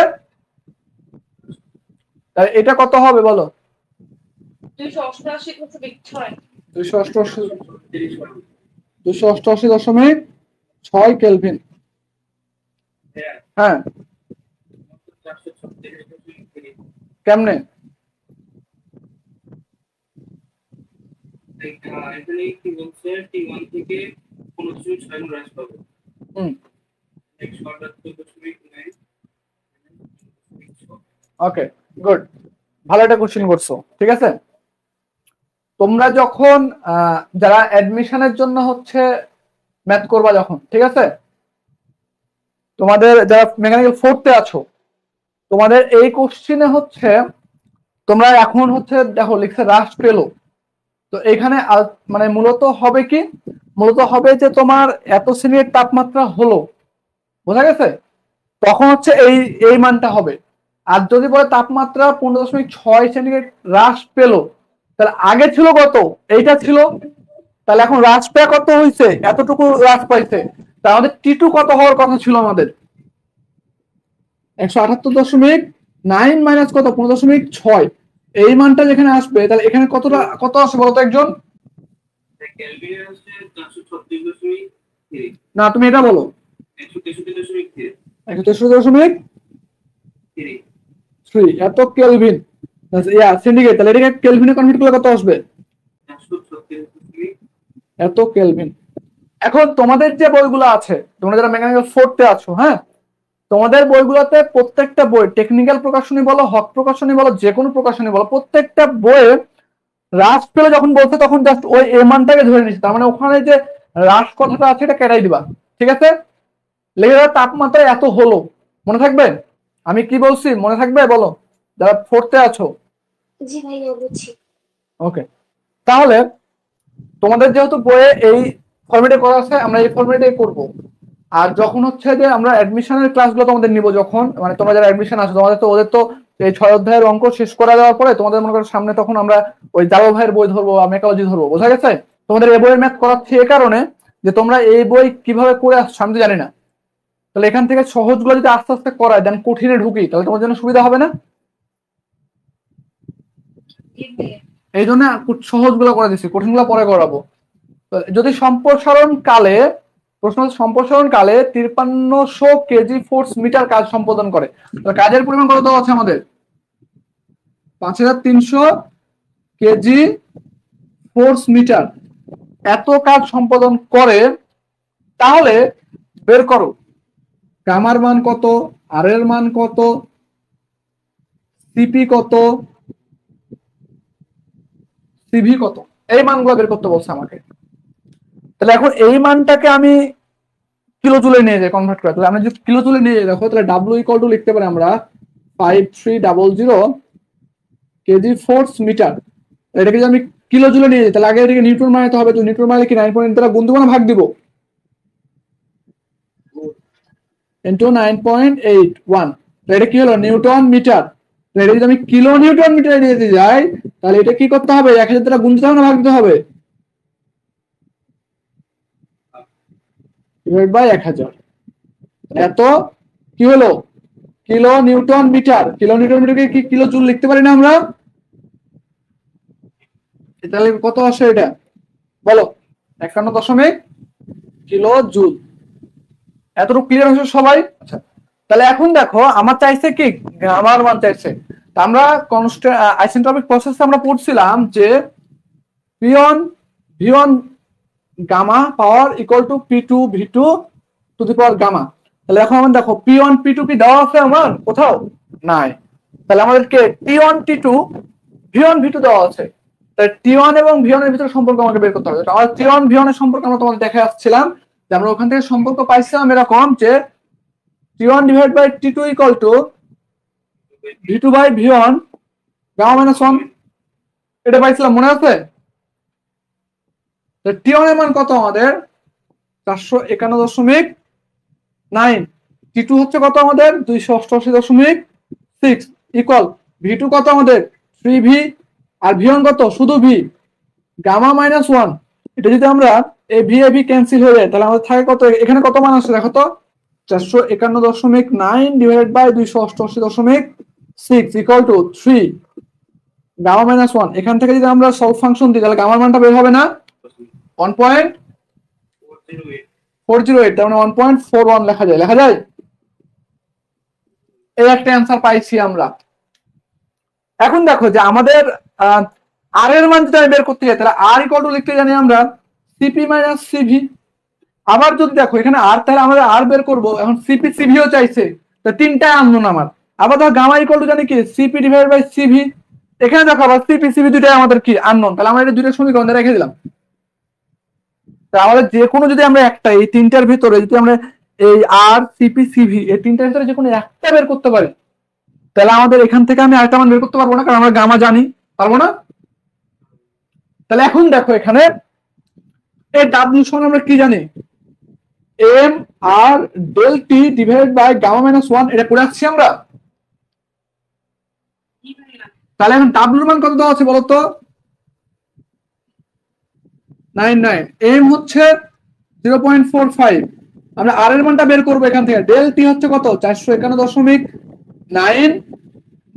এটা কত হবে বলো? 288.6 কেলভিন। হ্যাঁ, কেমনে? ওকে, গুড, ভালো একটা কোশ্চেন করছো। ঠিক আছে, তোমরা যখন যারা অ্যাডমিশনের জন্য হচ্ছে ম্যাথ করবা যখন, ঠিক আছে, তোমাদের যারা মেকানিক্যাল ফোর্থে আছো, তোমাদের এই কোশ্চেনে হচ্ছে তোমরা এখন হচ্ছে দেখো লিখছে হ্রাস পেলো, তো এখানে মানে মূলত হবে কি, মূলত হবে যে তোমার এত শ্রেণীর তাপমাত্রা হলো, বোঝা গেছে, তখন হচ্ছে এই এই মানটা হবে। আর যদি বলে তাপমাত্রা 15.6 সেন্টিগ্রেড হ্রাস পেলো, তাহলে আগে ছিল কত? এইটা ছিল, তাহলে এখন হ্রাস পেয়ে কত হয়েছে? এতটুকু হ্রাস পাইছে। তার আমাদের টি2 কত হওয়ার কথা ছিল? আমাদের 178.9 মাইনাস কত? 15.6। এই মানটা যেখানে আসবে তাহলে এখানে কতটা কত আসে বলতো একজন? না, তুমি এটা বলো। 163.3 এত কেলভিন সেন্টিগ্রেড, তাহলে এটাকে কেলভিনে কনভার্ট করলে কত আসবে? এত কেলভিন। এখন তোমাদের যে বইগুলো আছে, তোমরা যারা মেকানিক্যাল ফোর্থে আছো, হ্যাঁ, তোমাদের বইগুলোতে প্রত্যেকটা বই, টেকনিক্যাল প্রকাশনী বলো, হক প্রকাশনী বলো, যে কোনো প্রকাশনী বলো, প্রত্যেকটা বইয়ে হ্রাস পেলে যখন বলছে তখন জাস্ট ওই এ মানটাকে ধরে নিচ্ছে। তার মানে ওখানে যে হ্রাস কথাটা আছে এটা কেটাই দিবা। ঠিক আছে, লেগে তাপমাত্রা এত হলো, মনে থাকবে আমি কি বলছি? মনে থাকবে বলো যারা ফোর্থে আছো? জি ভাইয়া, বুঝছি। ওকে, তাহলে তোমাদের যেহেতু বইয়ে এই ফরম্যাটে করা আছে, আমরা এই ফরম্যাটেই করব। আর যখন হচ্ছে যে আমরা অ্যাডমিশনের ক্লাসগুলো তোমাদের নিব, যখন মানে তোমরা যারা অ্যাডমিশন আসো, তোমাদের তো ওদের তো এই 6 অধ্যায়ের অঙ্ক শেষ করা দেওয়ার পরে তোমাদের মনে করো সামনে তখন আমরা ওই জালো ভাইয়ের বই ধরবো বা মেকালজি ধরবো, বোঝা গেছে? তোমাদের এই বইয়ের ম্যাথ করাচ্ছি এ কারণে যে তোমরা এই বই কিভাবে করে আসছো আমি তো জানি না, তাহলে এখান থেকে সহজগুলো যদি আস্তে আস্তে করায় দেন কঠিনে ঢুকি, তাহলে তোমার জন্য সুবিধা হবে না? এই জন্য সহজগুলো করে দিচ্ছি, কঠিনগুলো পরে করাবো। যদি সম্প্রসারণ কালে, প্রশ্ন সম্প্রসারণ কালে 5300 কেজি ফোর্স মিটার কাজ সম্পাদন করে, কাজের পরিমাণ কত দেওয়া আছে আমাদের? 5300 কেজি ফোর্স মিটার এত কাজ সম্পাদন করে, তাহলে বের করো গামার মান কত, আর এর মান কত, সিপি কত, সিভি কত, এই মানগুলো বের করতে বলছে আমাকে। তাহলে এখন এই মানটাকে আমি কিলো জুলে নিয়ে যাই কনভার্ট করে, তাহলে আমরা যদি কিলো জুলে নিয়ে যাই দেখো, তাহলে ডাব্লিউ ইকুয়াল টু লিখতে পারি আমরা 5300 কেজি ফোর্স মিটার। এটাকে যদি আমি কিলো জুলে নিয়ে যাই তাহলে আগে এটাকে নিউটন মানাতে হবে, তো নিউটন মানে কি 9.8 দ্বারা গুণ দিব না ভাগ দিব? ইনটু 9.81, এটা কি হলো? Newton metre. এটা যদি আমি কিলো নিউটন মিটারে নিয়ে যাই তাহলে এটা কি করতে হবে? 1000 দ্বারা গুণ দিতে হবে না ভাগ দিতে হবে? বাই 1000। এত কি হলো? Kilo newton metre. Kilo newton মিটারকে কি কিলো জুল লিখতে পারি না আমরা? তাহলে কত আসে এটা বলো? 51 দশমিক কিলো জুল। এতটুকু ক্লিয়ার হয়েছে সবাই? আচ্ছা, তাহলে এখন দেখো আমার চাইছে কি, গামার মান চাইছে। তা আমরা কনস্ট্যান্ট আইসেন্ট্রপিক প্রসেসে আমরা পড়ছিলাম যে P1 V1 gamma power equal to P2 V2 to the power gamma. তাহলে এখন আমরা দেখো P1 P2 কি দেওয়া আছে আমার কোথাও? নাই। তাহলে আমাদেরকে T1 T2 V1 V2 দেওয়া আছে। তাহলে T1 এবং V1 এর ভিতরে সম্পর্ক আমাকে বের করতে হবে। আমরা T1 V1 এর সম্পর্ক আমরা তোমাদের দেখে আসছিলাম যে আমরা ওখান থেকে সম্পর্ক পাইছিলাম এরকম যে T1 divided by T2 equal to V2 by V1 gamma minus 1, এটা পাইছিলাম মনে আছে? T1 এর মান কত আমাদের? 451.9। T2 হচ্ছে কত আমাদের? 288.6 ইকুয়াল V2 কত আমাদের? 3V আর V1 কত? শুধু V গামা মাইনাস 1। এটা যদি আমরা এই V V ক্যান্সেল হয়ে যায় তাহলে আমাদের থাকে কত? এখানে কত মান আসছে দেখো তো? 451.9 divided by 288.6 equal to 3 gamma minus 1। এখান থেকে যদি আমরা সলভ ফাংশন দিই তাহলে গামার মানটা বের হবে না? 1.408, তার মানে 1.41 লেখা যায়। এই একটা অ্যান্সার পাইছি আমরা। এখন দেখো যে আমাদের আর এর মান যদি আমি বের করতে যাই তাহলে আর ইকুয়াল টু লিখতে জানি আমরা সিপি মাইনাস সিভি। আবার যদি দেখো এখানে আর, তাহলে আমাদের আর বের করবো। এখন সিপি সিভিও চাইছে, তো তিনটাই আননোন আমার। আবার দেখো গামা ইকুয়াল টু জানি কি সিপি ডিভাইড বাই সিভি। এখানে দেখো আবার সিপি সিভি দুইটাই আমাদের কি আননোন। তাহলে আমরা এটা দুইটা সমীকরণ রেখে দিলাম। আমাদের যে কোনো যদি আমরা একটা এই তিনটার ভিতরে যদি আমরা এই আর সিপি সিভি এই তিনটার ভিতরে যে কোনো একটা বের করতে পারি তাহলে আমাদের এখান থেকে আমি আরেকটা মান বের করতে পারবো না, কারণ আমরা গামা জানি, পারবো না। তাহলে এখন দেখো এখানে এই ডাব্লিউ সমান আমরা কি জানি? M R del T divided by gamma minus 1, এটা করে আসছি আমরা। তাহলে এখন ডাব্লিউর মান কত দেওয়া আছে বলতো? 99। এম হচ্ছে 0.45। আমরা আর এর মানটা বের করবো এখান থেকে। ডেল টি হচ্ছে কত? 451.9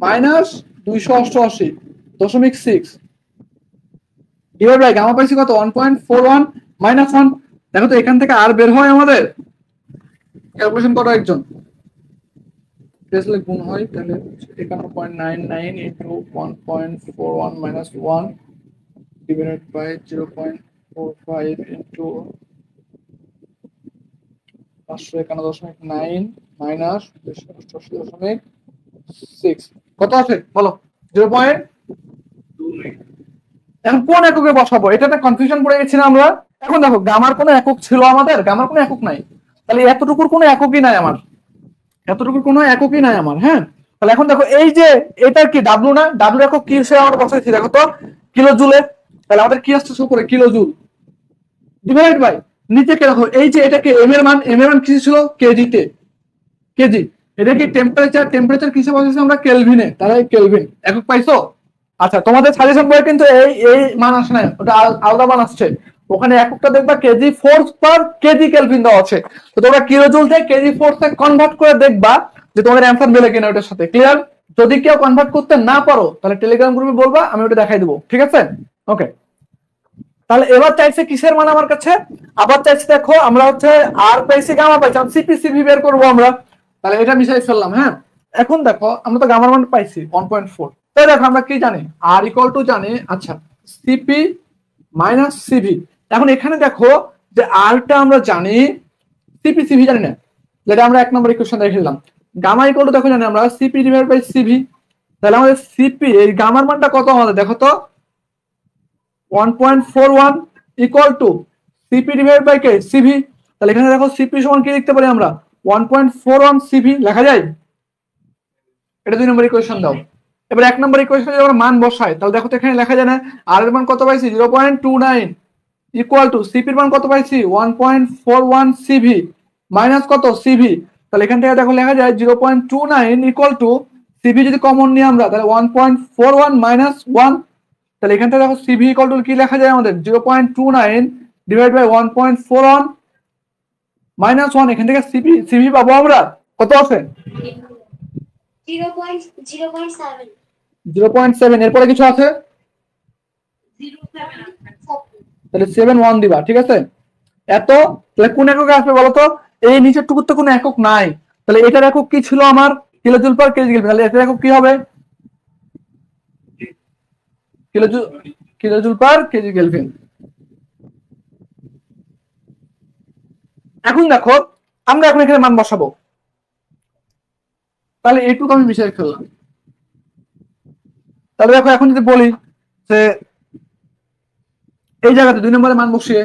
মাইনাস 288.6 ডিভাইড বাই গামা পাইছি কত? 1.41 মাইনাস 1। দেখো তো এখান থেকে আর বের হয় আমাদের, ক্যালকুলেশন করো একজন, গুণ হয় তাহলে 51.99 into 1.41 minus 1 divided by 0.45 into 551.9 minus 288.6 কত আছে বলো? 0.29। এখন কোন এককে বসাবো? এটা একটা কনফিউশন পড়ে গেছি না আমরা। এখন দেখো গামার কোনো একক ছিল আমাদের? গামার কোনো একক নাই, তাহলে এতটুকুর কোনো এককই নাই আমার, এতটুকুর কোনো এককই নাই আমার। হ্যাঁ, তাহলে এখন দেখো এই যে এটা কি ডাব্লু না? ডাব্লু একক কি সে আমরা বসাইছি দেখো তো, কিলো জুলে। তাহলে আমাদের কি আসছে উপরে? কিলো জুল ডিভাইড বাই নিচে কে দেখো এই যে এটাকে এম এর মান, এম এর মান কিসে ছিল? কেজিতে, কেজি। এটা কি টেম্পারেচার? টেম্পারেচার কিসে বসাইছি আমরা? কেলভিনে। তাহলে কেলভিন একক পাইছো? আচ্ছা, তোমাদের সাজেশন বই কিন্তু এই মান আসে না, ওটা আলাদা মান আসছে। ওখানে এককটা দেখবা কেজি ফোর্স পার কেজি কেলভিন দেওয়া আছে। তো তোমরা কিলো জুল থেকে কেজি ফোর্সে কনভার্ট করে দেখবা যে তোমাদের অ্যান্সার মেলে কিনা ওটার সাথে। ক্লিয়ার? যদি কেউ কনভার্ট করতে না পারো তাহলে টেলিগ্রাম গ্রুপে বলবা, আমি ওটা দেখাই দেবো। ঠিক আছে? ওকে। তাহলে এবার চাইছে কিসের মান আমার কাছে? আবার চাইছে দেখো আমরা হচ্ছে আর পাইছি, গামা পাইছি, সিপি সিভি বের করবো আমরা। তাহলে এটা মিশাই ফেললাম। হ্যাঁ, এখন দেখো আমরা তো গামার মান পাইছি 1.4। তাই দেখো আমরা কি জানি? আর ইকুয়াল টু জানি আচ্ছা সিপি মাইনাস সিভি। এখন এখানে দেখো যে আরটা আমরা জানি, সিপি সিভি জানি না, যেটা আমরা 1 নম্বর ইকুয়েশন রেখে দিলাম। গামা ইকুয়াল টু দেখো জানি আমরা সিপি ডিভাইড বাই সিভি। তাহলে আমাদের সিপি এই গামার মানটা কত আমাদের দেখো তো? 1.41 equal to CP divide by কে? সিভি। তাহলে এখানে দেখো সিপি সমান কি লিখতে পারি আমরা? 1.41 সিভি লেখা যায়। এটা 2 নম্বর ইকুয়েশন দাও। এবার 1 নম্বর ইকুয়েশনে যদি আমরা মান বসাই তাহলে দেখো তো এখানে লেখা যায় না আর এর মান কত পাইছি? 0.29 ইকুয়াল টু সিপি এর মান কত পাইছি? 1.41 সিভি মাইনাস কত? সিভি। তাহলে এখান থেকে দেখো লেখা যায় 0.29 ইকুয়াল টু সিভি যদি কমন নিই আমরা তাহলে 1.41 মাইনাস 1। তাহলে এখান থেকে দেখো সিভি ইকুয়াল টু কি লেখা যায় আমাদের? 0.29 ডিভাইড বাই 1.41 মাইনাস 1। এখান থেকে সিভি পাবো আমরা কত আছে? 0.7। এরপরে কিছু আছে? তাহলে 7 দিবা। ঠিক আছে? এত তাহলে কোন এককে আসবে বলতো? এই নিচের টুকুর তো কোনো একক নাই, তাহলে এটার একক কি ছিল আমার? Kilojoule per KG kelvin. তাহলে এটার একক কি হবে? Kilojoule per KG kelvin. এখন দেখো আমরা এখন এখানে মান বসাবো। তাহলে এইটুকু আমি মিশিয়ে ফেললাম। তাহলে দেখো এখন যদি বলি যে এই জায়গাতে 2 নম্বরে মান বসিয়ে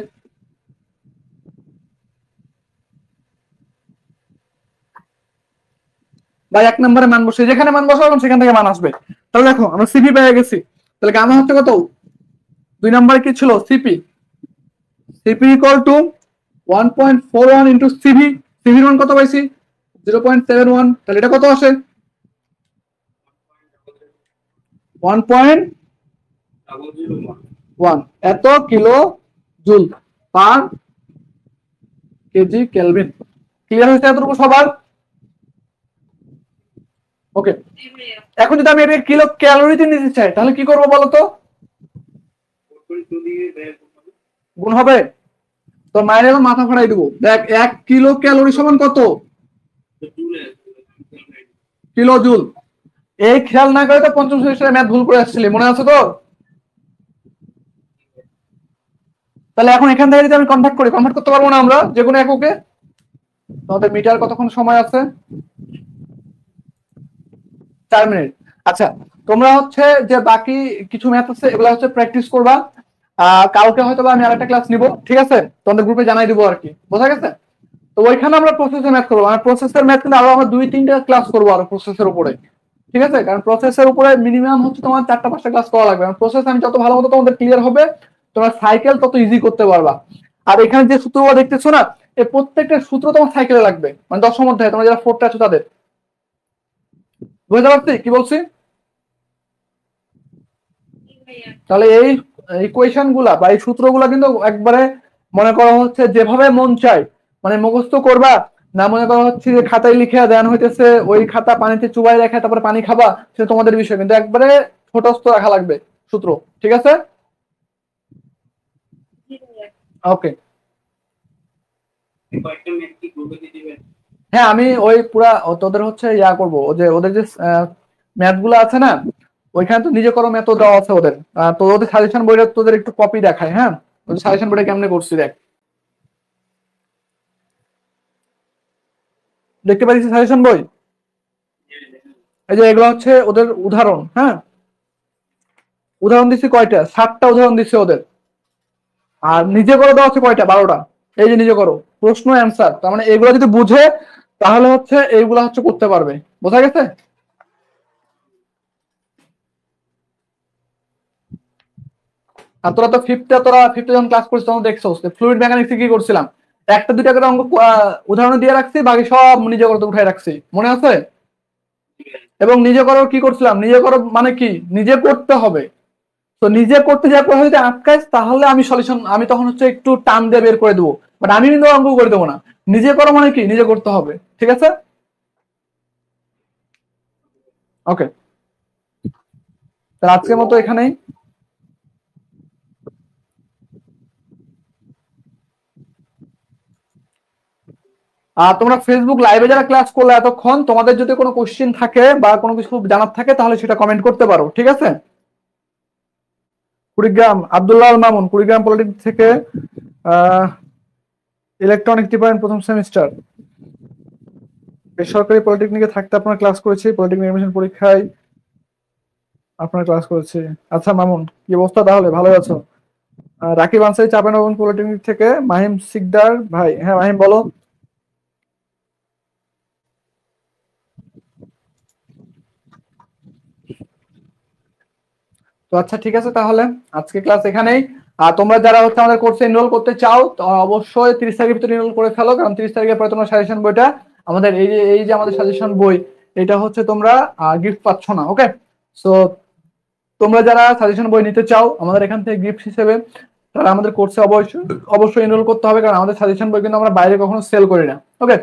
বা 1 নম্বরে মান বসিয়ে, যেখানে মান বসাবো সেখান থেকে মান আসবে। তাহলে দেখো আমরা সিপি পেয়ে গেছি। তাহলে গামা হচ্ছে কত? 2 নম্বরে কি ছিল? CP. CP equal to 1.41 into CV. সিভির মান কত পাইছি? 0.71। তাহলে এটা কত আসে? 1.1 এত kilo joule per KG kelvin. Clear হয়েছে এতটুকু সবার? ওকে, এখন যদি আমি এটা কিলো ক্যালোরিতে নিতে চাই তাহলে কি করবো বলো তো? গুণ হবে। তো মায়ের মাথা ফাড়াই দেবো। দেখ 1 কিলো ক্যালোরি সমান কত? Kilo joule. এই খেয়াল না করে তো পঞ্চম সেমিস্টারে ম্যাথ ভুল করে আসছিলি, মনে আছে তো? তাহলে এখন এখান থেকে যদি আমি কনভার্ট করতে পারবো না আমরা যে কোনো এককে? তোমাদের মিটার কতক্ষণ সময় আছে? 4 মিনিট। আচ্ছা, তোমরা হচ্ছে যে বাকি কিছু ম্যাথ আছে এগুলো হচ্ছে প্র্যাকটিস করবা। কালকে হয়তো আমি আরেকটা ক্লাস নিব, ঠিক আছে? তোমাদের গ্রুপে জানাই দিব আর কি, বোঝা গেছে? তো ওইখানে আমরা প্রসেসের ম্যাথ করবো। আর প্রসেসের ম্যাথ কিন্তু আরো আমরা 2-3টা ক্লাস করবো আরো প্রসেসের উপরে, ঠিক আছে? কারণ প্রসেসের উপরে মিনিমাম হচ্ছে তোমার 4টা-5টা ক্লাস করা লাগবে। কারণ প্রসেস আমি যত ভালো মতো তোমাদের ক্লিয়ার হবে, তোমার সাইকেল তত ইজি করতে পারবা। আর এখানে যে সূত্রগুলো দেখতেছো না, এই প্রত্যেকটা সূত্র তোমার সাইকেলে লাগবে, মানে 10 অধ্যায়ে তোমরা যারা 4টা আছো তাদের। বুঝতে পারছি কি বলছি? তাহলে এই ইকুয়েশন গুলা বা এই সূত্রগুলা কিন্তু একবারে মনে করা হচ্ছে যেভাবে মন চায় মানে মুখস্থ করবা না, মনে করা হচ্ছে যে খাতায় লিখে দেন হইতেছে ওই খাতা পানিতে চুবাই রেখে তারপরে পানি খাবা, সেটা তোমাদের বিষয়। কিন্তু একবারে ছোটস্থ রাখা লাগবে সূত্র, ঠিক আছে? ওকে, হ্যাঁ আমি ওই পুরা তোদের হচ্ছে ইয়া করবো, ওদের যে ম্যাথ গুলো আছে না ওইখানে তো নিজে করো ম্যাথ দেওয়া আছে ওদের। তো ওদের সাজেশন বইটা তোদের একটু কপি দেখায়। হ্যাঁ, ওদের সাজেশন বইটা কেমনে করছি দেখ, দেখতে পাচ্ছিস সাজেশন বই? এই যে এগুলো হচ্ছে ওদের উদাহরণ। হ্যাঁ, উদাহরণ দিচ্ছি কয়টা? 7টা উদাহরণ দিচ্ছে ওদের। আর নিজে করে দেওয়া হচ্ছে কয়টা? 12টা। এই যে নিজে করো, প্রশ্ন অ্যান্সার। তার মানে এগুলো যদি বুঝে তাহলে হচ্ছে এইগুলা হচ্ছে করতে পারবে, বোঝা গেছে? আর তোরা ফিফথে যখন ক্লাস করছিস তখন দেখছো ফ্লুইড মেকানিক্সে কি করছিলাম, 1টা 2টা করে অঙ্ক উদাহরণ দিয়ে রাখছি, বাকি সব নিজে করতে উঠাই রাখছি, মনে আছে? এবং নিজে করো কি করছিলাম, নিজে করো মানে কি নিজে করতে হবে। তো নিজে করতে যা করে যদি আটকাইস তাহলে আমি তখন হচ্ছে একটু টান দিয়ে বের করে দেবো, বাট আমি কিন্তু অঙ্ক করে দেবো না। নিজে করো মানে কি নিজে করতে হবে, ঠিক আছে? ওকে, তাহলে আজকের মতো এখানেই। আর তোমরা ফেসবুক লাইভে যারা ক্লাস করলে এতক্ষণ, তোমাদের যদি কোনো কোশ্চেন থাকে বা কোনো কিছু জানার থাকে তাহলে সেটা কমেন্ট করতে পারো, ঠিক আছে? কুড়িগ্রাম আব্দুল্লাহ মামুন, কুড়িগ্রাম পলিটেকনিক থেকে ইলেকট্রনিক ডিপার্টমেন্ট প্রথম সেমিস্টার। বেসরকারি পলিটেকনিকে থাকতে আপনার ক্লাস করেছি, পলিটেকনিক এডমিশন পরীক্ষায় আপনার ক্লাস করেছি। আচ্ছা মামুন, কি অবস্থা? তাহলে ভালো আছো? রাকিব আনসারি চাঁপাইনবাবগঞ্জ পলিটেকনিক থেকে। মাহিম সিকদার ভাই, হ্যাঁ মাহিম বলো। তো আচ্ছা ঠিক আছে, তাহলে আজকে ক্লাস এখানেই। আর তোমরা যারা হচ্ছে আমাদের কোর্সে এনরোল করতে চাও অবশ্যই 30 তারিখের ভিতরে এনরোল করে ফেলো, কারণ 30 তারিখের পরে তোমরা সাজেশন বইটা আমাদের এই যে আমাদের সাজেশন বই এটা হচ্ছে তোমরা গিফট পাচ্ছ না। ওকে, সো তোমরা যারা সাজেশন বই নিতে চাও আমাদের এখান থেকে গিফট হিসেবে, তারা আমাদের কোর্সে অবশ্যই এনরোল করতে হবে, কারণ আমাদের সাজেশন বই কিন্তু আমরা বাইরে কখনো সেল করি না। ওকে।